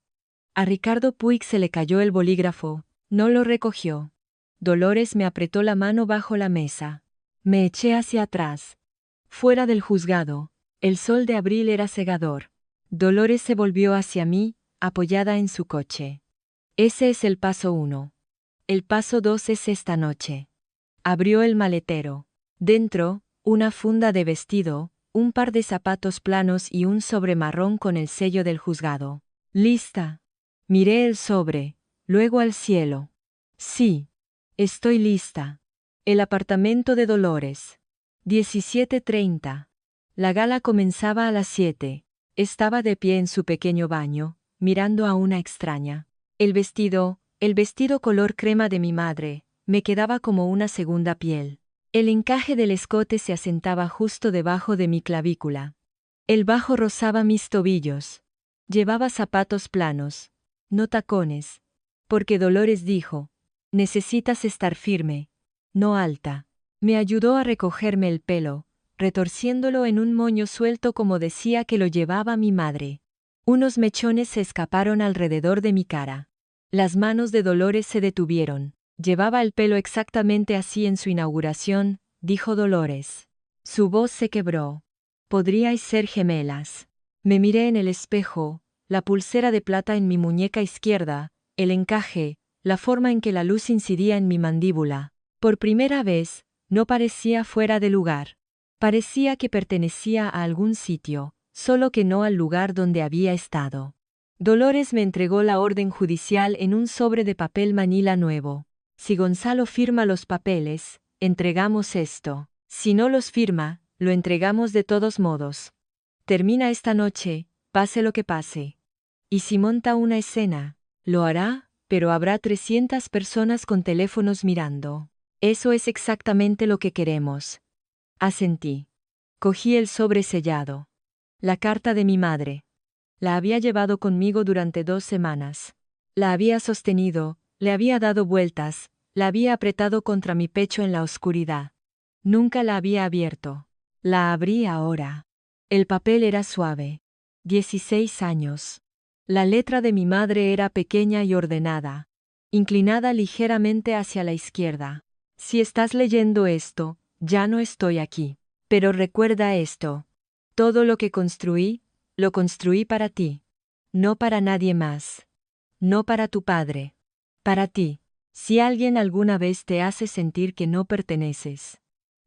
A Ricardo Puig se le cayó el bolígrafo, no lo recogió. Dolores me apretó la mano bajo la mesa. Me eché hacia atrás. Fuera del juzgado, el sol de abril era cegador. Dolores se volvió hacia mí, apoyada en su coche. Ese es el paso 1. El paso 2 es esta noche. Abrió el maletero. Dentro, una funda de vestido, un par de zapatos planos y un sobre marrón con el sello del juzgado. ¿Lista? Miré el sobre, luego al cielo. Sí. Estoy lista. El apartamento de Dolores. 17:30. La gala comenzaba a las 7. Estaba de pie en su pequeño baño, mirando a una extraña. El vestido color crema de mi madre, me quedaba como una segunda piel. El encaje del escote se asentaba justo debajo de mi clavícula. El bajo rozaba mis tobillos. Llevaba zapatos planos, no tacones, porque Dolores dijo, Necesitas estar firme, no alta. Me ayudó a recogerme el pelo, retorciéndolo en un moño suelto como decía que lo llevaba mi madre. Unos mechones se escaparon alrededor de mi cara. Las manos de Dolores se detuvieron. Llevaba el pelo exactamente así en su inauguración, dijo Dolores. Su voz se quebró. Podríais ser gemelas. Me miré en el espejo, la pulsera de plata en mi muñeca izquierda, el encaje, la forma en que la luz incidía en mi mandíbula. Por primera vez, no parecía fuera de lugar. Parecía que pertenecía a algún sitio, solo que no al lugar donde había estado. Dolores me entregó la orden judicial en un sobre de papel manila nuevo. Si Gonzalo firma los papeles, entregamos esto. Si no los firma, lo entregamos de todos modos. Termina esta noche, pase lo que pase. Y si monta una escena, lo hará, pero habrá 300 personas con teléfonos mirando. Eso es exactamente lo que queremos. Asentí. Cogí el sobre sellado. La carta de mi madre. La había llevado conmigo durante 2 semanas. La había sostenido, le había dado vueltas, la había apretado contra mi pecho en la oscuridad. Nunca la había abierto. La abrí ahora. El papel era suave. 16 años. La letra de mi madre era pequeña y ordenada, inclinada ligeramente hacia la izquierda. Si estás leyendo esto, ya no estoy aquí. Pero recuerda esto. Todo lo construí para ti. No para nadie más. No para tu padre. Para ti. Si alguien alguna vez te hace sentir que no perteneces,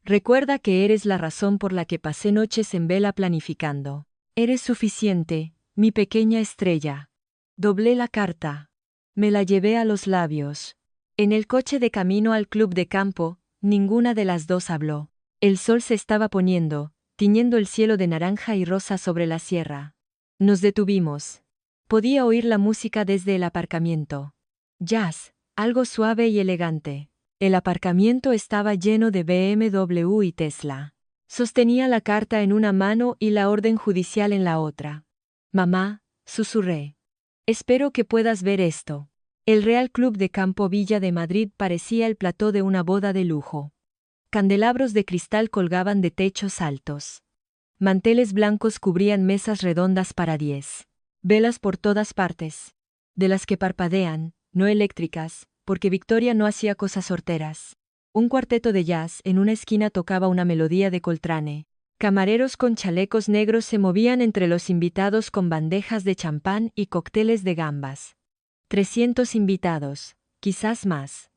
recuerda que eres la razón por la que pasé noches en vela planificando. Eres suficiente, mi pequeña estrella. Doblé la carta. Me la llevé a los labios. En el coche de camino al club de campo, ninguna de las dos habló. El sol se estaba poniendo, tiñendo el cielo de naranja y rosa sobre la sierra. Nos detuvimos. Podía oír la música desde el aparcamiento. Jazz, algo suave y elegante. El aparcamiento estaba lleno de BMW y Tesla. Sostenía la carta en una mano y la orden judicial en la otra. Mamá, susurré. Espero que puedas ver esto. El Real Club de Campo Villa de Madrid parecía el plató de una boda de lujo. Candelabros de cristal colgaban de techos altos. Manteles blancos cubrían mesas redondas para 10. Velas por todas partes. De las que parpadean, no eléctricas, porque Victoria no hacía cosas horteras. Un cuarteto de jazz en una esquina tocaba una melodía de Coltrane. Camareros con chalecos negros se movían entre los invitados con bandejas de champán y cócteles de gambas. 300 invitados, quizás más.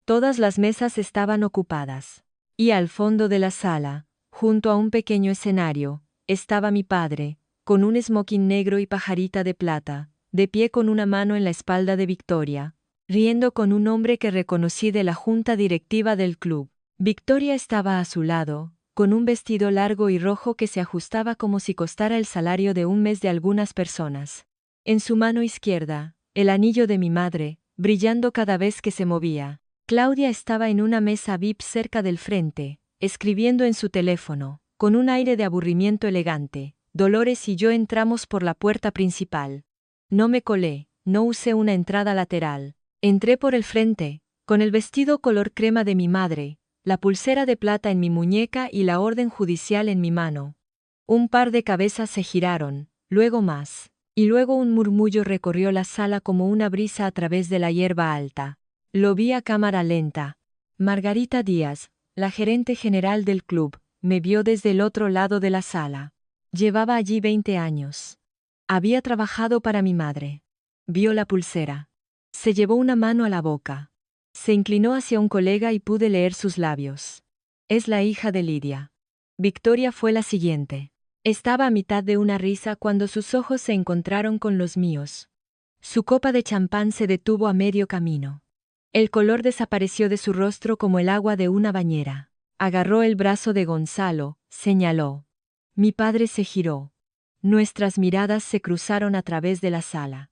Todas las mesas estaban ocupadas. Y al fondo de la sala, junto a un pequeño escenario, estaba mi padre, con un smoking negro y pajarita de plata, de pie con una mano en la espalda de Victoria, riendo con un hombre que reconocí de la junta directiva del club. Victoria estaba a su lado, con un vestido largo y rojo que se ajustaba como si costara el salario de un mes de algunas personas. En su mano izquierda, el anillo de mi madre, brillando cada vez que se movía. Claudia estaba en una mesa VIP cerca del frente, escribiendo en su teléfono, con un aire de aburrimiento elegante. Dolores y yo entramos por la puerta principal. No me colé, no usé una entrada lateral. Entré por el frente, con el vestido color crema de mi madre, la pulsera de plata en mi muñeca y la orden judicial en mi mano. Un par de cabezas se giraron, luego más, y luego un murmullo recorrió la sala como una brisa a través de la hierba alta. Lo vi a cámara lenta. Margarita Díaz, la gerente general del club, me vio desde el otro lado de la sala. Llevaba allí 20 años. Había trabajado para mi madre. Vio la pulsera. Se llevó una mano a la boca. Se inclinó hacia un colega y pude leer sus labios. Es la hija de Lidia. Victoria fue la siguiente. Estaba a mitad de una risa cuando sus ojos se encontraron con los míos. Su copa de champán se detuvo a medio camino. El color desapareció de su rostro como el agua de una bañera. Agarró el brazo de Gonzalo, señaló. Mi padre se giró. Nuestras miradas se cruzaron a través de la sala.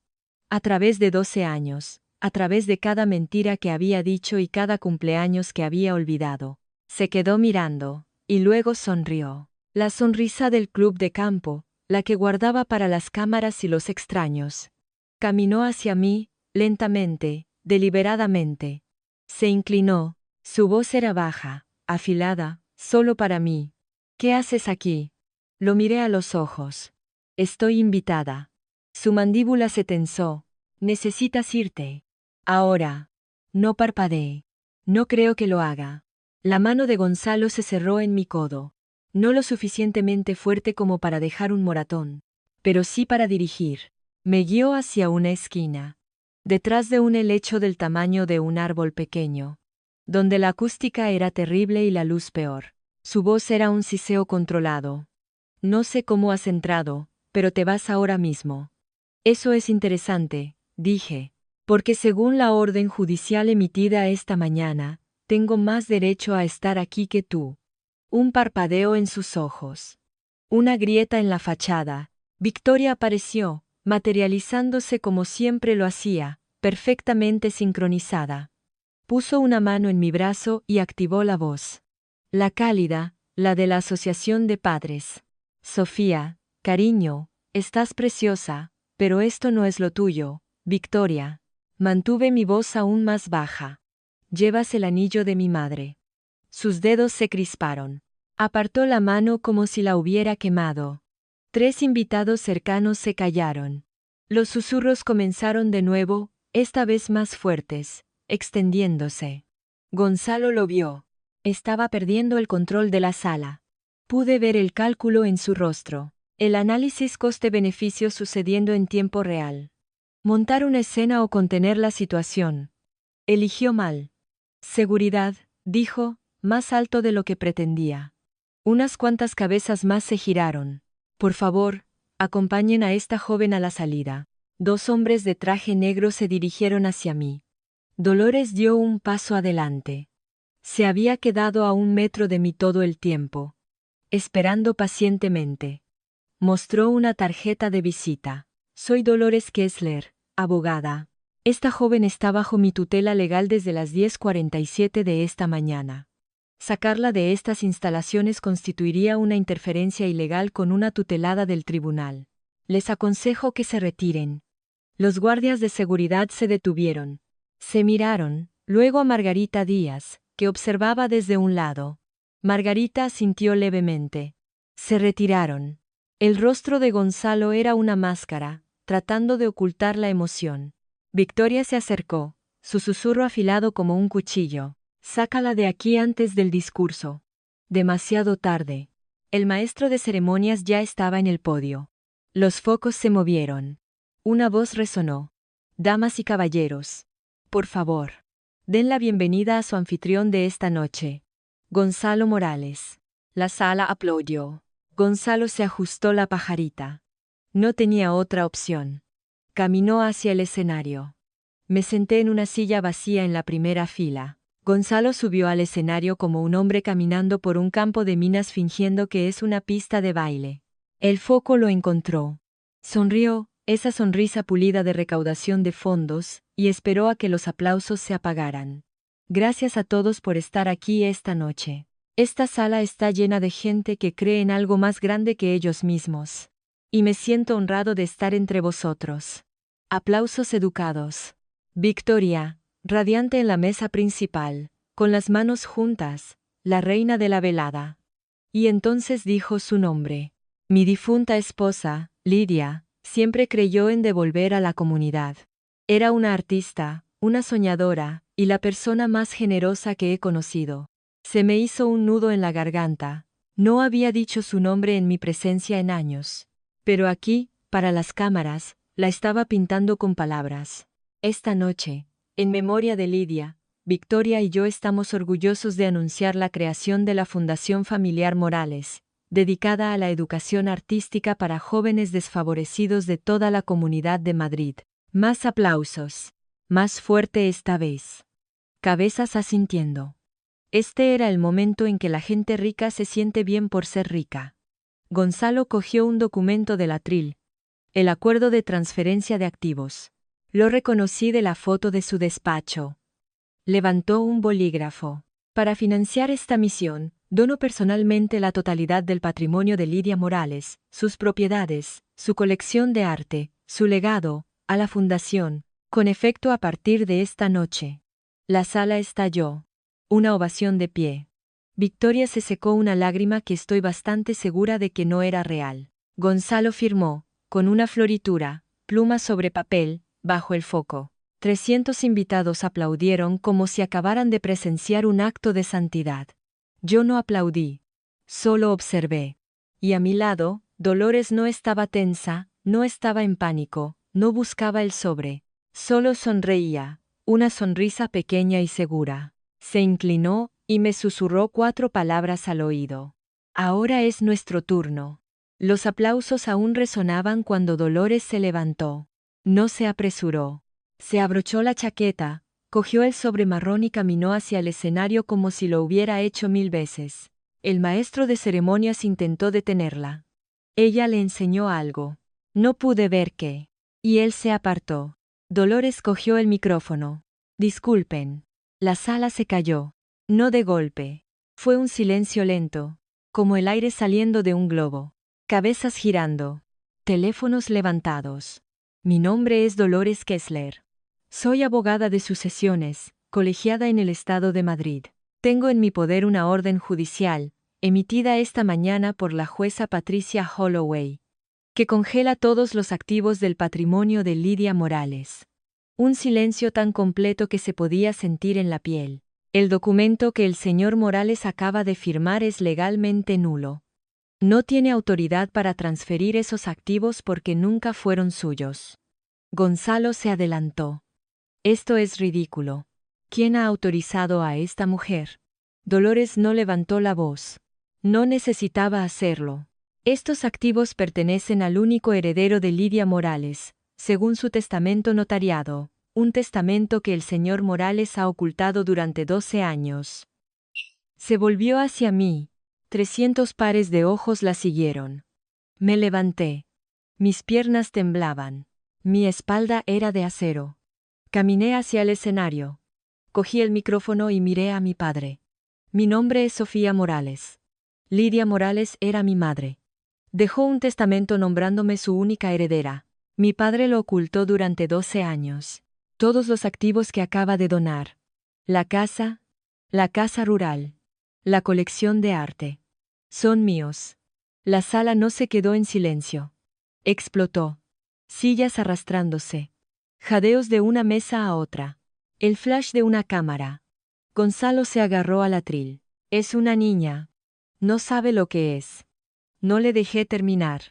A través de 12 años, a través de cada mentira que había dicho y cada cumpleaños que había olvidado. Se quedó mirando, y luego sonrió. La sonrisa del club de campo, la que guardaba para las cámaras y los extraños. Caminó hacia mí, lentamente, deliberadamente. Se inclinó. Su voz era baja, afilada, solo para mí. ¿Qué haces aquí? Lo miré a los ojos. Estoy invitada. Su mandíbula se tensó. Necesitas irte. Ahora. No parpadeé. No creo que lo haga. La mano de Gonzalo se cerró en mi codo. No lo suficientemente fuerte como para dejar un moratón, pero sí para dirigir. Me guió hacia una esquina. Detrás de un helecho del tamaño de un árbol pequeño, donde la acústica era terrible y la luz peor. Su voz era un siseo controlado. No sé cómo has entrado, pero te vas ahora mismo. Eso es interesante, dije, porque según la orden judicial emitida esta mañana, tengo más derecho a estar aquí que tú. Un parpadeo en sus ojos. Una grieta en la fachada. Victoria apareció, materializándose como siempre lo hacía, perfectamente sincronizada. Puso una mano en mi brazo y activó la voz. La cálida, la de la Asociación de Padres. Sofía, cariño, estás preciosa, pero esto no es lo tuyo, Victoria. Mantuve mi voz aún más baja. Llevas el anillo de mi madre. Sus dedos se crisparon. Apartó la mano como si la hubiera quemado. 3 invitados cercanos se callaron. Los susurros comenzaron de nuevo, esta vez más fuertes, extendiéndose. Gonzalo lo vio. Estaba perdiendo el control de la sala. Pude ver el cálculo en su rostro. El análisis coste-beneficio sucediendo en tiempo real. Montar una escena o contener la situación. Eligió mal. Seguridad, dijo, más alto de lo que pretendía. Unas cuantas cabezas más se giraron. Por favor, acompañen a esta joven a la salida. 2 hombres de traje negro se dirigieron hacia mí. Dolores dio un paso adelante. Se había quedado a 1 metro de mí todo el tiempo, esperando pacientemente. Mostró una tarjeta de visita. Soy Dolores Kessler, abogada. Esta joven está bajo mi tutela legal desde las 10:47 de esta mañana. Sacarla de estas instalaciones constituiría una interferencia ilegal con una tutelada del tribunal. Les aconsejo que se retiren. Los guardias de seguridad se detuvieron. Se miraron, luego a Margarita Díaz, que observaba desde un lado. Margarita asintió levemente. Se retiraron. El rostro de Gonzalo era una máscara, tratando de ocultar la emoción. Victoria se acercó, su susurro afilado como un cuchillo. Sácala de aquí antes del discurso. Demasiado tarde. El maestro de ceremonias ya estaba en el podio. Los focos se movieron. Una voz resonó. Damas y caballeros. Por favor. Den la bienvenida a su anfitrión de esta noche. Gonzalo Morales. La sala aplaudió. Gonzalo se ajustó la pajarita. No tenía otra opción. Caminó hacia el escenario. Me senté en una silla vacía en la primera fila. Gonzalo subió al escenario como un hombre caminando por un campo de minas fingiendo que es una pista de baile. El foco lo encontró. Sonrió, esa sonrisa pulida de recaudación de fondos, y esperó a que los aplausos se apagaran. Gracias a todos por estar aquí esta noche. Esta sala está llena de gente que cree en algo más grande que ellos mismos. Y me siento honrado de estar entre vosotros. Aplausos educados. Victoria, radiante en la mesa principal, con las manos juntas, la reina de la velada. Y entonces dijo su nombre. Mi difunta esposa, Lidia, siempre creyó en devolver a la comunidad. Era una artista, una soñadora, y la persona más generosa que he conocido. Se me hizo un nudo en la garganta. No había dicho su nombre en mi presencia en años. Pero aquí, para las cámaras, la estaba pintando con palabras. Esta noche, en memoria de Lidia, Victoria y yo estamos orgullosos de anunciar la creación de la Fundación Familiar Morales, dedicada a la educación artística para jóvenes desfavorecidos de toda la Comunidad de Madrid. Más aplausos. Más fuerte esta vez. Cabezas asintiendo. Este era el momento en que la gente rica se siente bien por ser rica. Gonzalo cogió un documento del atril. El acuerdo de transferencia de activos. Lo reconocí de la foto de su despacho. Levantó un bolígrafo. Para financiar esta misión, dono personalmente la totalidad del patrimonio de Lidia Morales, sus propiedades, su colección de arte, su legado, a la fundación, con efecto a partir de esta noche. La sala estalló. Una ovación de pie. Victoria se secó una lágrima que estoy bastante segura de que no era real. Gonzalo firmó, con una floritura, pluma sobre papel, bajo el foco. 300 invitados aplaudieron como si acabaran de presenciar un acto de santidad. Yo no aplaudí. Solo observé. Y a mi lado, Dolores no estaba tensa, no estaba en pánico, no buscaba el sobre. Solo sonreía, una sonrisa pequeña y segura. Se inclinó y me susurró 4 palabras al oído. Ahora es nuestro turno. Los aplausos aún resonaban cuando Dolores se levantó. No se apresuró. Se abrochó la chaqueta, cogió el sobre marrón y caminó hacia el escenario como si lo hubiera hecho 1000 veces. El maestro de ceremonias intentó detenerla. Ella le enseñó algo. No pude ver qué. Y él se apartó. Dolores cogió el micrófono. Disculpen. La sala se calló. No de golpe. Fue un silencio lento, como el aire saliendo de un globo. Cabezas girando. Teléfonos levantados. Mi nombre es Dolores Kessler. Soy abogada de sucesiones, colegiada en el Estado de Madrid. Tengo en mi poder una orden judicial, emitida esta mañana por la jueza Patricia Holloway, que congela todos los activos del patrimonio de Lidia Morales. Un silencio tan completo que se podía sentir en la piel. El documento que el señor Morales acaba de firmar es legalmente nulo. No tiene autoridad para transferir esos activos porque nunca fueron suyos. Gonzalo se adelantó. Esto es ridículo. ¿Quién ha autorizado a esta mujer? Dolores no levantó la voz. No necesitaba hacerlo. Estos activos pertenecen al único heredero de Lidia Morales, según su testamento notariado, un testamento que el señor Morales ha ocultado durante 12 años. Se volvió hacia mí. 300 pares de ojos la siguieron. Me levanté. Mis piernas temblaban. Mi espalda era de acero. Caminé hacia el escenario. Cogí el micrófono y miré a mi padre. Mi nombre es Sofía Morales. Lidia Morales era mi madre. Dejó un testamento nombrándome su única heredera. Mi padre lo ocultó durante 12 años. Todos los activos que acaba de donar. La casa rural, la colección de arte. Son míos. La sala no se quedó en silencio. Explotó. Sillas arrastrándose. Jadeos de una mesa a otra. El flash de una cámara. Gonzalo se agarró al atril. Es una niña. No sabe lo que es. No le dejé terminar.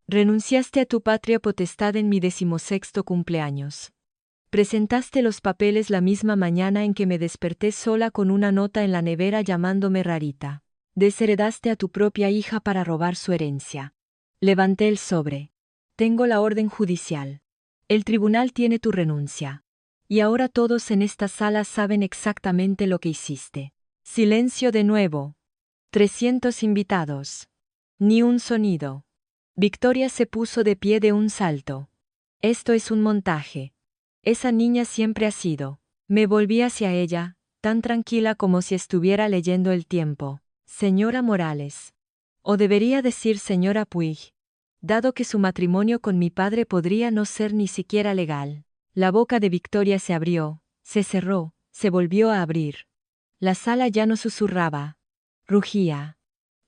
Renunciaste a tu patria potestad en mi 16º cumpleaños. Presentaste los papeles la misma mañana en que me desperté sola con una nota en la nevera llamándome rarita. Desheredaste a tu propia hija para robar su herencia. Levanté el sobre. Tengo la orden judicial. El tribunal tiene tu renuncia. Y ahora todos en esta sala saben exactamente lo que hiciste. Silencio de nuevo. 300 invitados. Ni un sonido. Victoria se puso de pie de un salto. Esto es un montaje. Esa niña siempre ha sido. Me volví hacia ella, tan tranquila como si estuviera leyendo el tiempo. Señora Morales. O debería decir señora Puig, dado que su matrimonio con mi padre podría no ser ni siquiera legal. La boca de Victoria se abrió, se cerró, se volvió a abrir. La sala ya no susurraba. Rugía.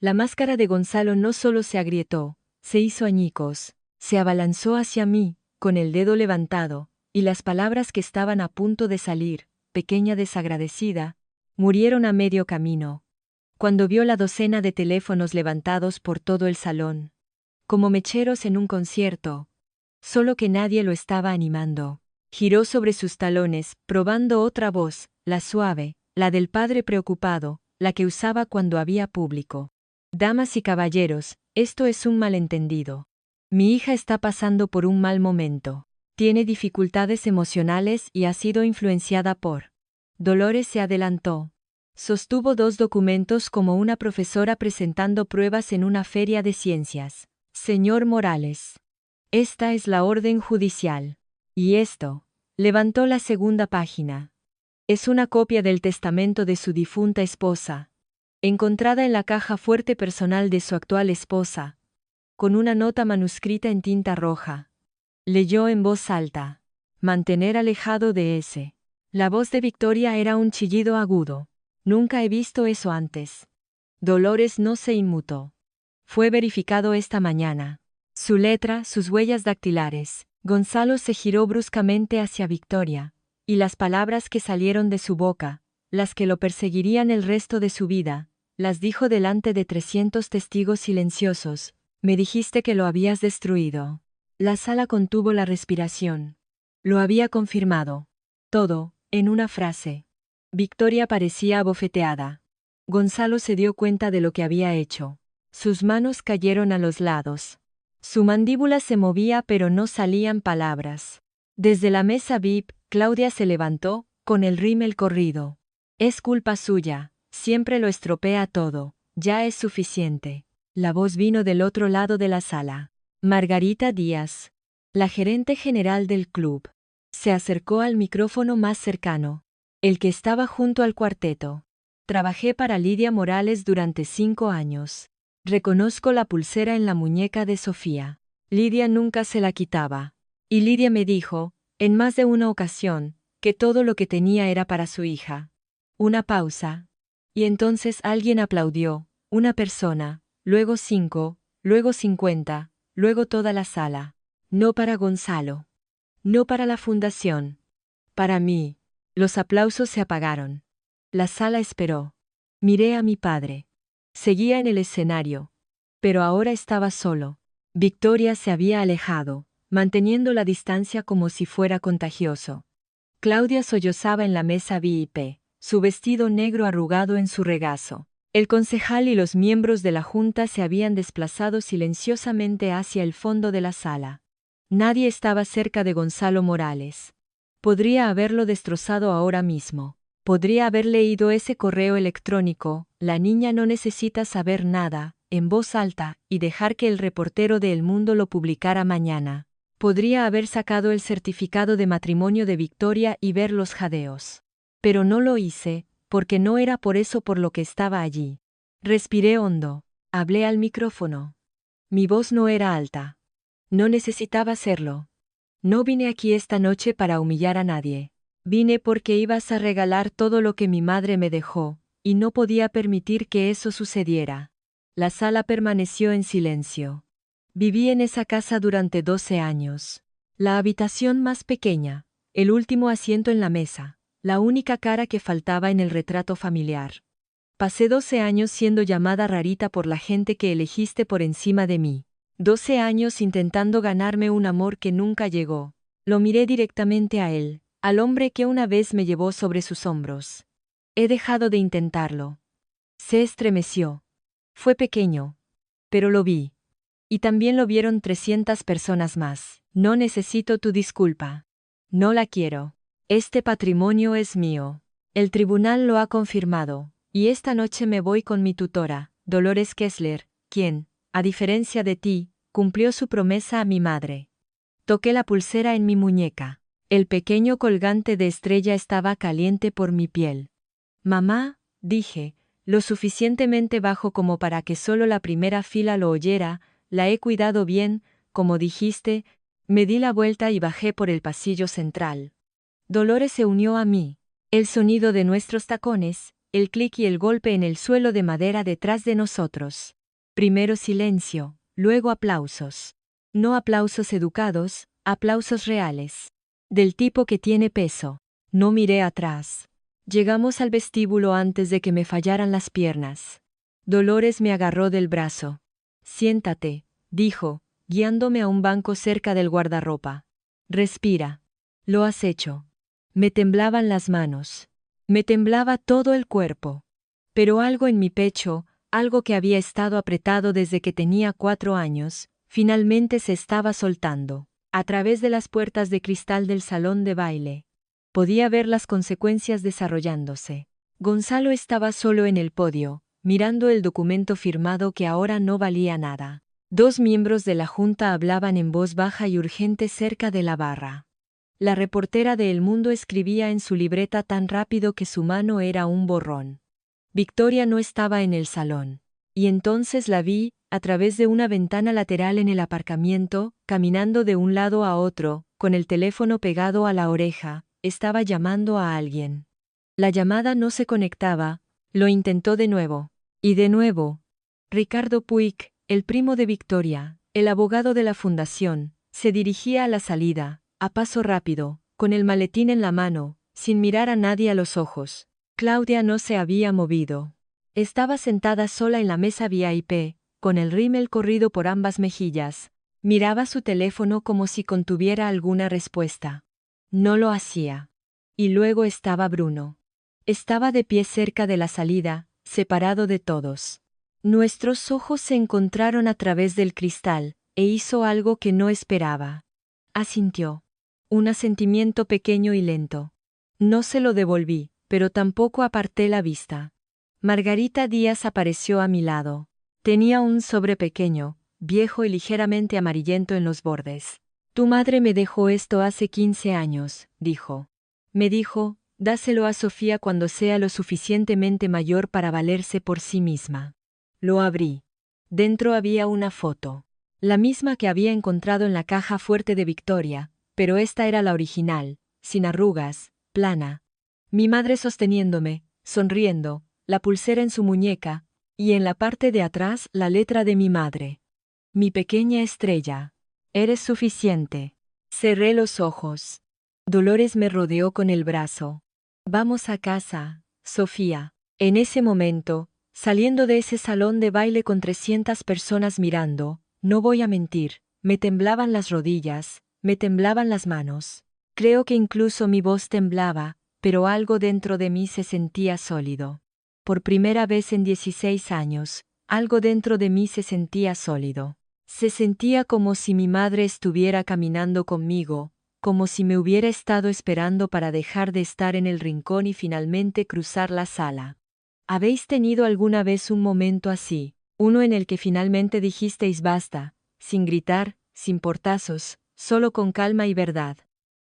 La máscara de Gonzalo no solo se agrietó, se hizo añicos, se abalanzó hacia mí, con el dedo levantado, y las palabras que estaban a punto de salir, pequeña desagradecida, murieron a medio camino. Cuando vio la docena de teléfonos levantados por todo el salón, como mecheros en un concierto, solo que nadie lo estaba animando, giró sobre sus talones, probando otra voz, la suave, la del padre preocupado, la que usaba cuando había público. Damas y caballeros, esto es un malentendido. Mi hija está pasando por un mal momento. Tiene dificultades emocionales y ha sido influenciada por. Dolores se adelantó. Sostuvo 2 documentos como una profesora presentando pruebas en una feria de ciencias. Señor Morales. Esta es la orden judicial. Y esto. Levantó la segunda página. Es una copia del testamento de su difunta esposa, encontrada en la caja fuerte personal de su actual esposa, con una nota manuscrita en tinta roja. Leyó en voz alta. Mantener alejado de ese. La voz de Victoria era un chillido agudo. Nunca he visto eso antes. Dolores no se inmutó. Fue verificado esta mañana. Su letra, sus huellas dactilares. Gonzalo se giró bruscamente hacia Victoria, y las palabras que salieron de su boca, las que lo perseguirían el resto de su vida, las dijo delante de 300 testigos silenciosos. Me dijiste que lo habías destruido. La sala contuvo la respiración. Lo había confirmado. Todo, en una frase. Victoria parecía abofeteada. Gonzalo se dio cuenta de lo que había hecho. Sus manos cayeron a los lados. Su mandíbula se movía pero no salían palabras. Desde la mesa VIP, Claudia se levantó, con el rímel corrido. Es culpa suya, siempre lo estropea todo, ya es suficiente. La voz vino del otro lado de la sala. Margarita Díaz, la gerente general del club. Se acercó al micrófono más cercano, el que estaba junto al cuarteto. Trabajé para Lidia Morales durante 5 años. Reconozco la pulsera en la muñeca de Sofía. Lidia nunca se la quitaba. Y Lidia me dijo, en más de una ocasión, que todo lo que tenía era para su hija. Una pausa. Y entonces alguien aplaudió, una persona, luego 5, luego 50, luego toda la sala. No para Gonzalo. No para la fundación. Para mí. Los aplausos se apagaron. La sala esperó. Miré a mi padre. Seguía en el escenario. Pero ahora estaba solo. Victoria se había alejado, manteniendo la distancia como si fuera contagioso. Claudia sollozaba en la mesa VIP, su vestido negro arrugado en su regazo. El concejal y los miembros de la junta se habían desplazado silenciosamente hacia el fondo de la sala. Nadie estaba cerca de Gonzalo Morales. Podría haberlo destrozado ahora mismo. Podría haber leído ese correo electrónico, la niña no necesita saber nada, en voz alta, y dejar que el reportero de El Mundo lo publicara mañana. Podría haber sacado el certificado de matrimonio de Victoria y ver los jadeos. Pero no lo hice, porque no era por eso por lo que estaba allí. Respiré hondo. Hablé al micrófono. Mi voz no era alta. No necesitaba serlo. No vine aquí esta noche para humillar a nadie. Vine porque ibas a regalar todo lo que mi madre me dejó, y no podía permitir que eso sucediera. La sala permaneció en silencio. Viví en esa casa durante 12 años. La habitación más pequeña, el último asiento en la mesa, la única cara que faltaba en el retrato familiar. Pasé 12 años siendo llamada rarita por la gente que elegiste por encima de mí. 12 años intentando ganarme un amor que nunca llegó. Lo miré directamente a él, al hombre que una vez me llevó sobre sus hombros. He dejado de intentarlo. Se estremeció. Fue pequeño. Pero lo vi. Y también lo vieron 300 personas más. No necesito tu disculpa. No la quiero. Este patrimonio es mío. El tribunal lo ha confirmado, y esta noche me voy con mi tutora, Dolores Kessler, quien, a diferencia de ti, cumplió su promesa a mi madre. Toqué la pulsera en mi muñeca. El pequeño colgante de estrella estaba caliente por mi piel. Mamá, dije, lo suficientemente bajo como para que solo la primera fila lo oyera, la he cuidado bien, como dijiste. Me di la vuelta y bajé por el pasillo central. Dolores se unió a mí. El sonido de nuestros tacones, el clic y el golpe en el suelo de madera detrás de nosotros. Primero silencio, luego aplausos. No aplausos educados, aplausos reales. Del tipo que tiene peso. No miré atrás. Llegamos al vestíbulo antes de que me fallaran las piernas. Dolores me agarró del brazo. Siéntate, dijo, guiándome a un banco cerca del guardarropa. Respira. Lo has hecho. Me temblaban las manos. Me temblaba todo el cuerpo. Pero algo en mi pecho, algo que había estado apretado desde que tenía 4 años, finalmente se estaba soltando. A través de las puertas de cristal del salón de baile. Podía ver las consecuencias desarrollándose. Gonzalo estaba solo en el podio, mirando el documento firmado que ahora no valía nada. 2 miembros de la junta hablaban en voz baja y urgente cerca de la barra. La reportera de El Mundo escribía en su libreta tan rápido que su mano era un borrón. Victoria no estaba en el salón. Y entonces la vi, a través de una ventana lateral en el aparcamiento, caminando de un lado a otro, con el teléfono pegado a la oreja, estaba llamando a alguien. La llamada no se conectaba, lo intentó de nuevo. Y de nuevo. Ricardo Puig, el primo de Victoria, el abogado de la fundación, se dirigía a la salida, a paso rápido, con el maletín en la mano, sin mirar a nadie a los ojos. Claudia no se había movido. Estaba sentada sola en la mesa VIP, con el rímel corrido por ambas mejillas. Miraba su teléfono como si contuviera alguna respuesta. No lo hacía. Y luego estaba Bruno. Estaba de pie cerca de la salida, separado de todos. Nuestros ojos se encontraron a través del cristal, e hizo algo que no esperaba. Asintió. Un asentimiento pequeño y lento. No se lo devolví, pero tampoco aparté la vista. Margarita Díaz apareció a mi lado. Tenía un sobre pequeño, viejo y ligeramente amarillento en los bordes. Tu madre me dejó esto hace 15 años, dijo. Me dijo, dáselo a Sofía cuando sea lo suficientemente mayor para valerse por sí misma. Lo abrí. Dentro había una foto. La misma que había encontrado en la caja fuerte de Victoria, pero esta era la original, sin arrugas, plana. Mi madre sosteniéndome, sonriendo, la pulsera en su muñeca, y en la parte de atrás la letra de mi madre. Mi pequeña estrella. Eres suficiente. Cerré los ojos. Dolores me rodeó con el brazo. Vamos a casa, Sofía. En ese momento, saliendo de ese salón de baile con 300 personas mirando, no voy a mentir, me temblaban las rodillas, me temblaban las manos. Creo que incluso mi voz temblaba, pero algo dentro de mí se sentía sólido. Por primera vez en 16 años, algo dentro de mí se sentía sólido. Se sentía como si mi madre estuviera caminando conmigo, como si me hubiera estado esperando para dejar de estar en el rincón y finalmente cruzar la sala. ¿Habéis tenido alguna vez un momento así, uno en el que finalmente dijisteis basta, sin gritar, sin portazos, solo con calma y verdad?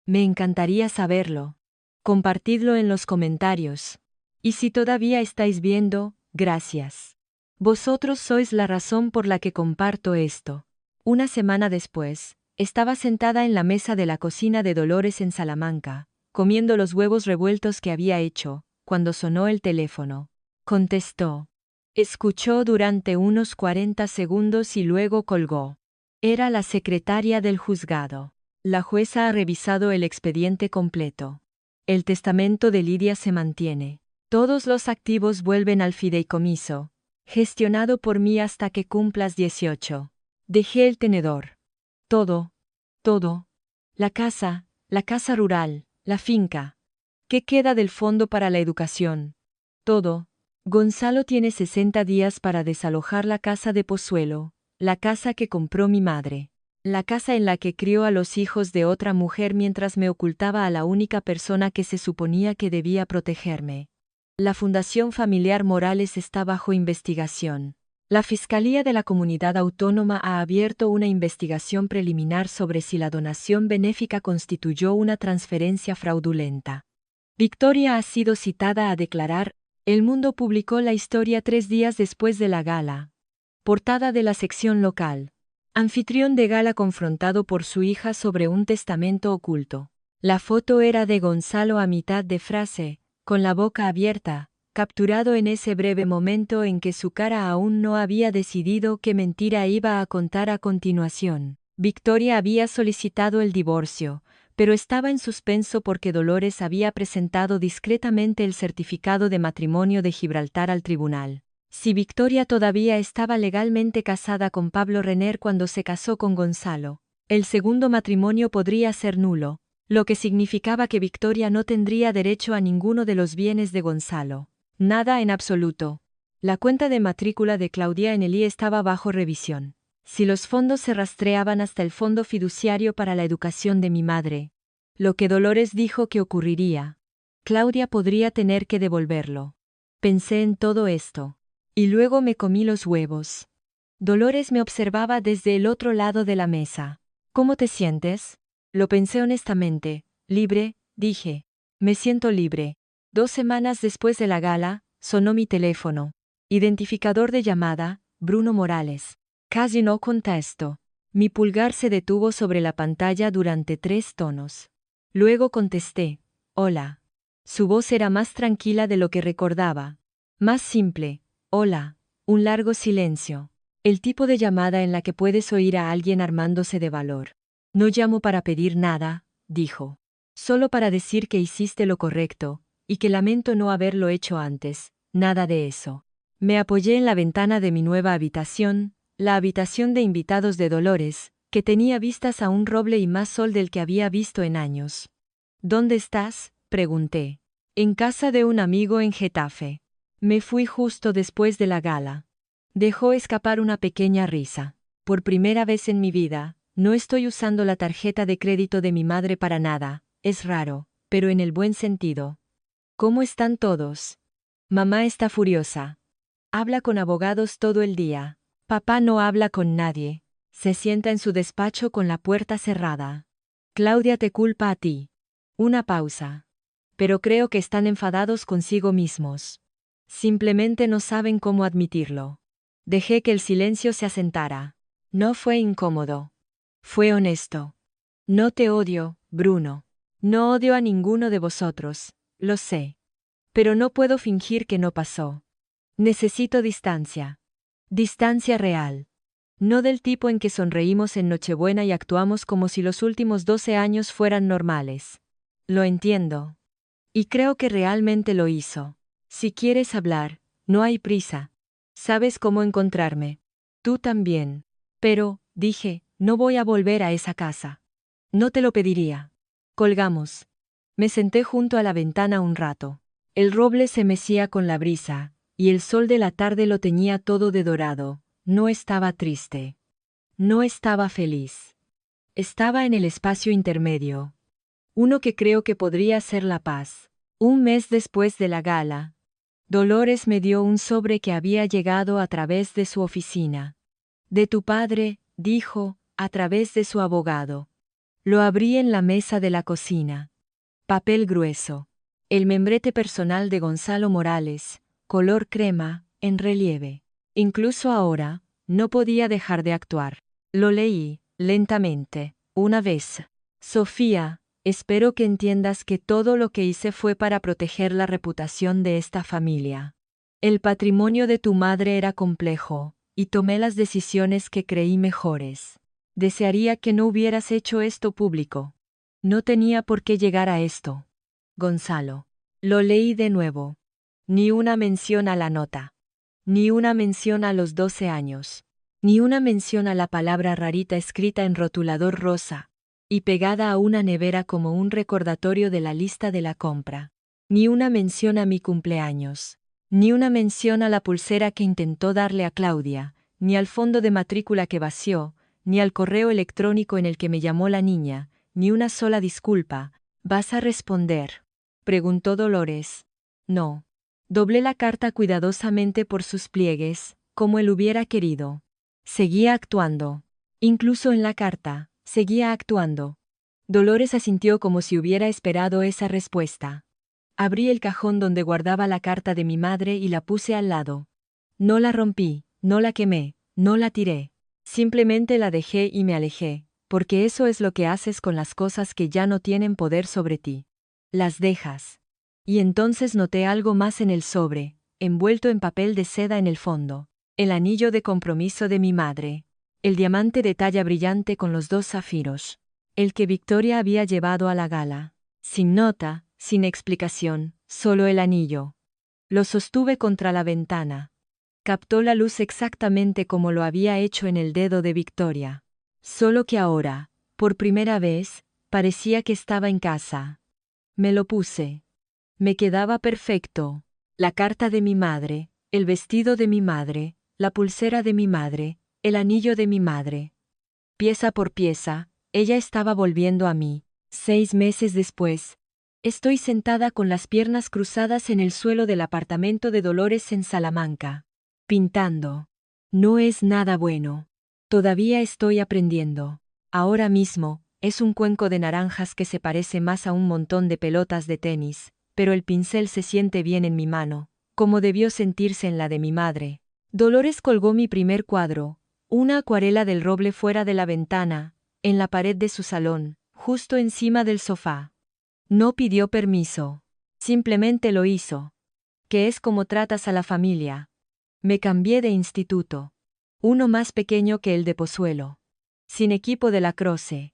Me encantaría saberlo. Compartidlo en los comentarios. Y si todavía estáis viendo, gracias. Vosotros sois la razón por la que comparto esto. Una semana después, estaba sentada en la mesa de la cocina de Dolores en Salamanca, comiendo los huevos revueltos que había hecho, cuando sonó el teléfono. Contestó. Escuchó durante unos 40 segundos y luego colgó. Era la secretaria del juzgado. La jueza ha revisado el expediente completo. El testamento de Lidia se mantiene. Todos los activos vuelven al fideicomiso, gestionado por mí hasta que cumplas 18. Dejé el tenedor. Todo. La casa rural, la finca. ¿Qué queda del fondo para la educación? Todo. Gonzalo tiene 60 días para desalojar la casa de Pozuelo, la casa que compró mi madre. La casa en la que crió a los hijos de otra mujer mientras me ocultaba a la única persona que se suponía que debía protegerme. La Fundación Familiar Morales está bajo investigación. La Fiscalía de la Comunidad Autónoma ha abierto una investigación preliminar sobre si la donación benéfica constituyó una transferencia fraudulenta. Victoria ha sido citada a declarar. El Mundo publicó la historia 3 días después de la gala. Portada de la sección local. Anfitrión de gala confrontado por su hija sobre un testamento oculto. La foto era de Gonzalo a mitad de frase, con la boca abierta, capturado en ese breve momento en que su cara aún no había decidido qué mentira iba a contar a continuación. Victoria había solicitado el divorcio, pero estaba en suspenso porque Dolores había presentado discretamente el certificado de matrimonio de Gibraltar al tribunal. Si Victoria todavía estaba legalmente casada con Pablo Renner cuando se casó con Gonzalo, el segundo matrimonio podría ser nulo, lo que significaba que Victoria no tendría derecho a ninguno de los bienes de Gonzalo. Nada en absoluto. La cuenta de matrícula de Claudia en el IE estaba bajo revisión. Si los fondos se rastreaban hasta el fondo fiduciario para la educación de mi madre. Lo que Dolores dijo que ocurriría. Claudia podría tener que devolverlo. Pensé en todo esto. Y luego me comí los huevos. Dolores me observaba desde el otro lado de la mesa. ¿Cómo te sientes? Lo pensé honestamente. Libre, dije. Me siento libre. 2 semanas después de la gala, sonó mi teléfono. Identificador de llamada, Bruno Morales. Casi no contesto. Mi pulgar se detuvo sobre la pantalla durante 3 tonos. Luego contesté. Hola. Su voz era más tranquila de lo que recordaba. Más simple. Hola. Un largo silencio. El tipo de llamada en la que puedes oír a alguien armándose de valor. No llamo para pedir nada, dijo. Solo para decir que hiciste lo correcto, y que lamento no haberlo hecho antes, nada de eso. Me apoyé en la ventana de mi nueva habitación, la habitación de invitados de Dolores, que tenía vistas a un roble y más sol del que había visto en años. ¿Dónde estás?, pregunté. En casa de un amigo en Getafe. Me fui justo después de la gala. Dejó escapar una pequeña risa. Por primera vez en mi vida, no estoy usando la tarjeta de crédito de mi madre para nada, es raro, pero en el buen sentido. ¿Cómo están todos? Mamá está furiosa. Habla con abogados todo el día. Papá no habla con nadie. Se sienta en su despacho con la puerta cerrada. Claudia te culpa a ti. Una pausa. Pero creo que están enfadados consigo mismos. Simplemente no saben cómo admitirlo. Dejé que el silencio se asentara. No fue incómodo. Fue honesto. No te odio, Bruno. No odio a ninguno de vosotros, lo sé. Pero no puedo fingir que no pasó. Necesito distancia. Distancia real. No del tipo en que sonreímos en Nochebuena y actuamos como si los últimos 12 años fueran normales. Lo entiendo. Y creo que realmente lo hizo. Si quieres hablar, no hay prisa. Sabes cómo encontrarme. Tú también. Pero, dije, no voy a volver a esa casa. No te lo pediría. Colgamos. Me senté junto a la ventana un rato. El roble se mecía con la brisa, y el sol de la tarde lo teñía todo de dorado. No estaba triste. No estaba feliz. Estaba en el espacio intermedio. Uno que creo que podría ser la paz. Un mes después de la gala, Dolores me dio un sobre que había llegado a través de su oficina. De tu padre, dijo, a través de su abogado. Lo abrí en la mesa de la cocina. Papel grueso. El membrete personal de Gonzalo Morales, color crema, en relieve. Incluso ahora, no podía dejar de actuar. Lo leí, lentamente, una vez. Sofía, espero que entiendas que todo lo que hice fue para proteger la reputación de esta familia. El patrimonio de tu madre era complejo, y tomé las decisiones que creí mejores. Desearía que no hubieras hecho esto público. No tenía por qué llegar a esto. Gonzalo. Lo leí de nuevo. Ni una mención a la nota. Ni una mención a los 12 años. Ni una mención a la palabra rarita escrita en rotulador rosa y pegada a una nevera como un recordatorio de la lista de la compra. Ni una mención a mi cumpleaños. Ni una mención a la pulsera que intentó darle a Claudia, ni al fondo de matrícula que vació, ni al correo electrónico en el que me llamó la niña, ni una sola disculpa. ¿Vas a responder?, preguntó Dolores. No. Doblé la carta cuidadosamente por sus pliegues, como él hubiera querido. Seguía actuando. Incluso en la carta, seguía actuando. Dolores asintió como si hubiera esperado esa respuesta. Abrí el cajón donde guardaba la carta de mi madre y la puse al lado. No la rompí, no la quemé, no la tiré. Simplemente la dejé y me alejé, porque eso es lo que haces con las cosas que ya no tienen poder sobre ti. Las dejas. Y entonces noté algo más en el sobre, envuelto en papel de seda en el fondo. El anillo de compromiso de mi madre. El diamante de talla brillante con los 2 zafiros. El que Victoria había llevado a la gala. Sin nota, sin explicación, solo el anillo. Lo sostuve contra la ventana. Captó la luz exactamente como lo había hecho en el dedo de Victoria. Solo que ahora, por primera vez, parecía que estaba en casa. Me lo puse. Me quedaba perfecto. La carta de mi madre, el vestido de mi madre, la pulsera de mi madre, el anillo de mi madre. Pieza por pieza, ella estaba volviendo a mí. 6 meses después. Estoy sentada con las piernas cruzadas en el suelo del apartamento de Dolores en Salamanca. Pintando. No es nada bueno. Todavía estoy aprendiendo. Ahora mismo, es un cuenco de naranjas que se parece más a un montón de pelotas de tenis, pero el pincel se siente bien en mi mano, como debió sentirse en la de mi madre. Dolores colgó mi primer cuadro, una acuarela del roble fuera de la ventana, en la pared de su salón, justo encima del sofá. No pidió permiso. Simplemente lo hizo. ¿Qué es como tratas a la familia? Me cambié de instituto. Uno más pequeño que el de Pozuelo. Sin equipo de lacrosse.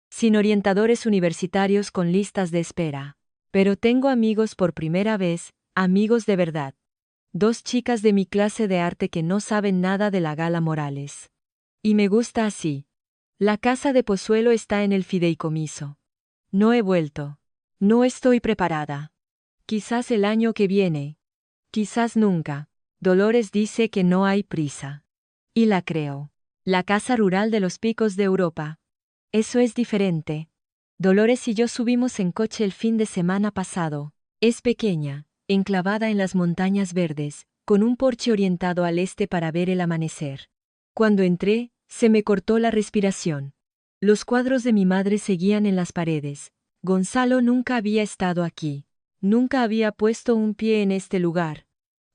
Sin orientadores universitarios con listas de espera. Pero tengo amigos por primera vez, amigos de verdad. 2 chicas de mi clase de arte que no saben nada de la Gala Morales. Y me gusta así. La casa de Pozuelo está en el fideicomiso. No he vuelto. No estoy preparada. Quizás el año que viene. Quizás nunca. Dolores dice que no hay prisa. Y la creo. La casa rural de los picos de Europa. Eso es diferente. Dolores y yo subimos en coche el fin de semana pasado. Es pequeña, enclavada en las montañas verdes, con un porche orientado al este para ver el amanecer. Cuando entré, se me cortó la respiración. Los cuadros de mi madre seguían en las paredes. Gonzalo nunca había estado aquí. Nunca había puesto un pie en este lugar.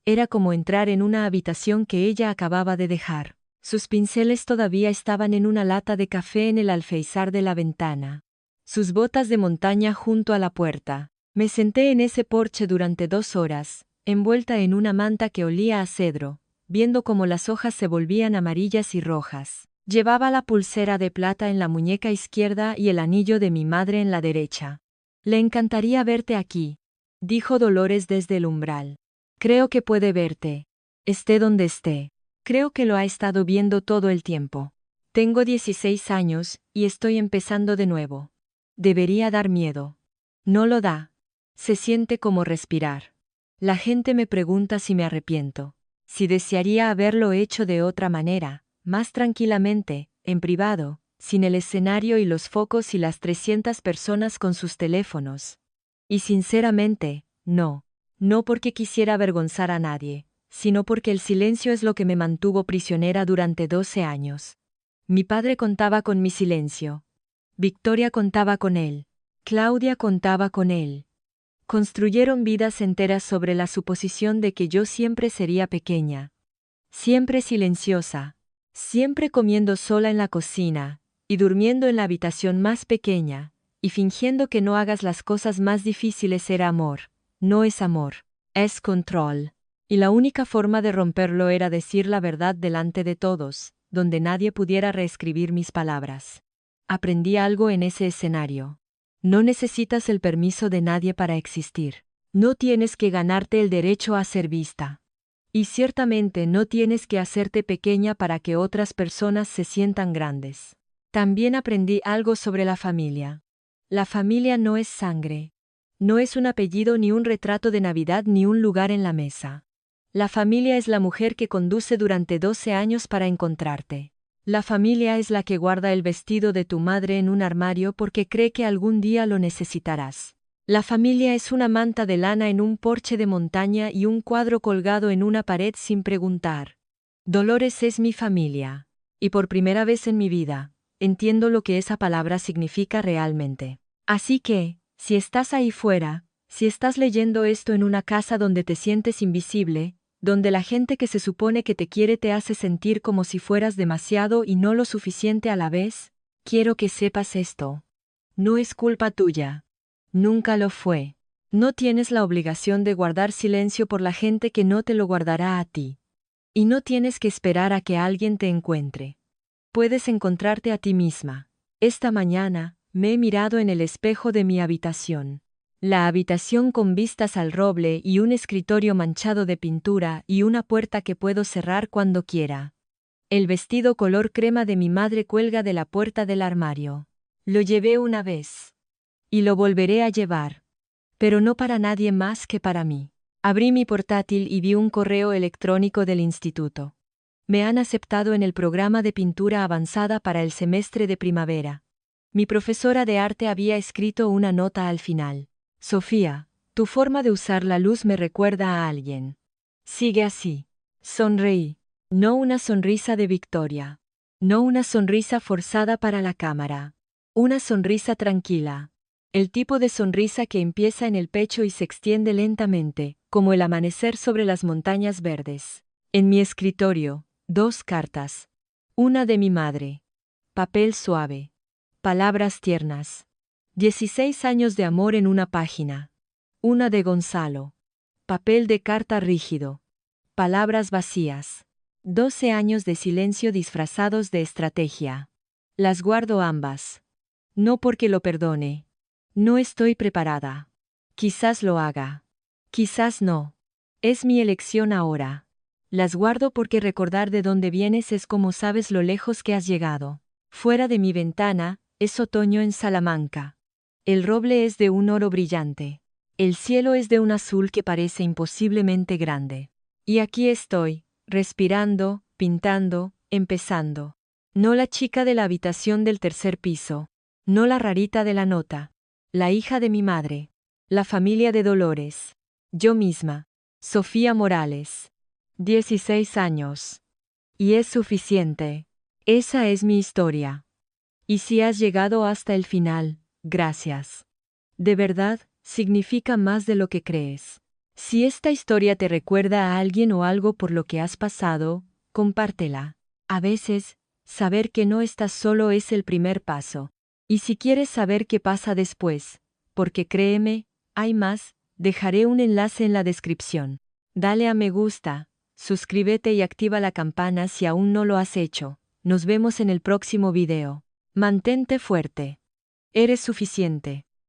Era como entrar en una habitación que ella acababa de dejar. Sus pinceles todavía estaban en una lata de café en el alféizar de la ventana. Sus botas de montaña junto a la puerta. Me senté en ese porche durante 2 horas, envuelta en una manta que olía a cedro, viendo cómo las hojas se volvían amarillas y rojas. Llevaba la pulsera de plata en la muñeca izquierda y el anillo de mi madre en la derecha. Le encantaría verte aquí, dijo Dolores desde el umbral. Creo que puede verte. Esté donde esté. Creo que lo ha estado viendo todo el tiempo. Tengo 16 años, y estoy empezando de nuevo. Debería dar miedo. No lo da. Se siente como respirar. La gente me pregunta si me arrepiento. Si desearía haberlo hecho de otra manera, más tranquilamente, en privado, sin el escenario y los focos y las 300 personas con sus teléfonos. Y sinceramente, no. No porque quisiera avergonzar a nadie, sino porque el silencio es lo que me mantuvo prisionera durante 12 años. Mi padre contaba con mi silencio. Victoria contaba con él. Claudia contaba con él. Construyeron vidas enteras sobre la suposición de que yo siempre sería pequeña. Siempre silenciosa. Siempre comiendo sola en la cocina, y durmiendo en la habitación más pequeña, y fingiendo que no hagas las cosas más difíciles era amor. No es amor. Es control. Y la única forma de romperlo era decir la verdad delante de todos, donde nadie pudiera reescribir mis palabras. Aprendí algo en ese escenario. No necesitas el permiso de nadie para existir. No tienes que ganarte el derecho a ser vista. Y ciertamente no tienes que hacerte pequeña para que otras personas se sientan grandes. También aprendí algo sobre la familia. La familia no es sangre. No es un apellido ni un retrato de Navidad ni un lugar en la mesa. La familia es la mujer que conduce durante 12 años para encontrarte. La familia es la que guarda el vestido de tu madre en un armario porque cree que algún día lo necesitarás. La familia es una manta de lana en un porche de montaña y un cuadro colgado en una pared sin preguntar. Dolores es mi familia. Y por primera vez en mi vida, entiendo lo que esa palabra significa realmente. Así que, si estás ahí fuera, si estás leyendo esto en una casa donde te sientes invisible, donde la gente que se supone que te quiere te hace sentir como si fueras demasiado y no lo suficiente a la vez, quiero que sepas esto. No es culpa tuya. Nunca lo fue. No tienes la obligación de guardar silencio por la gente que no te lo guardará a ti. Y no tienes que esperar a que alguien te encuentre. Puedes encontrarte a ti misma. Esta mañana, me he mirado en el espejo de mi habitación. La habitación con vistas al roble y un escritorio manchado de pintura y una puerta que puedo cerrar cuando quiera. El vestido color crema de mi madre cuelga de la puerta del armario. Lo llevé una vez. Y lo volveré a llevar. Pero no para nadie más que para mí. Abrí mi portátil y vi un correo electrónico del instituto. Me han aceptado en el programa de pintura avanzada para el semestre de primavera. Mi profesora de arte había escrito una nota al final. Sofía, tu forma de usar la luz me recuerda a alguien. Sigue así. Sonreí. No una sonrisa de Victoria. No una sonrisa forzada para la cámara. Una sonrisa tranquila. El tipo de sonrisa que empieza en el pecho y se extiende lentamente, como el amanecer sobre las montañas verdes. En mi escritorio, 2 cartas. Una de mi madre. Papel suave. Palabras tiernas. 16 años de amor en una página. Una de Gonzalo. Papel de carta rígido. Palabras vacías. 12 años de silencio disfrazados de estrategia. Las guardo ambas. No porque lo perdone. No estoy preparada. Quizás lo haga. Quizás no. Es mi elección ahora. Las guardo porque recordar de dónde vienes es como sabes lo lejos que has llegado. Fuera de mi ventana, es otoño en Salamanca. El roble es de un oro brillante. El cielo es de un azul que parece imposiblemente grande. Y aquí estoy, respirando, pintando, empezando. No la chica de la habitación del tercer piso. No la rarita de la nota. La hija de mi madre. La familia de Dolores. Yo misma. Sofía Morales. 16 años. Y es suficiente. Esa es mi historia. Y si has llegado hasta el final, gracias. De verdad, significa más de lo que crees. Si esta historia te recuerda a alguien o algo por lo que has pasado, compártela. A veces, saber que no estás solo es el primer paso. Y si quieres saber qué pasa después, porque créeme, hay más, dejaré un enlace en la descripción. Dale a me gusta, suscríbete y activa la campana si aún no lo has hecho. Nos vemos en el próximo video. Mantente fuerte. Eres suficiente.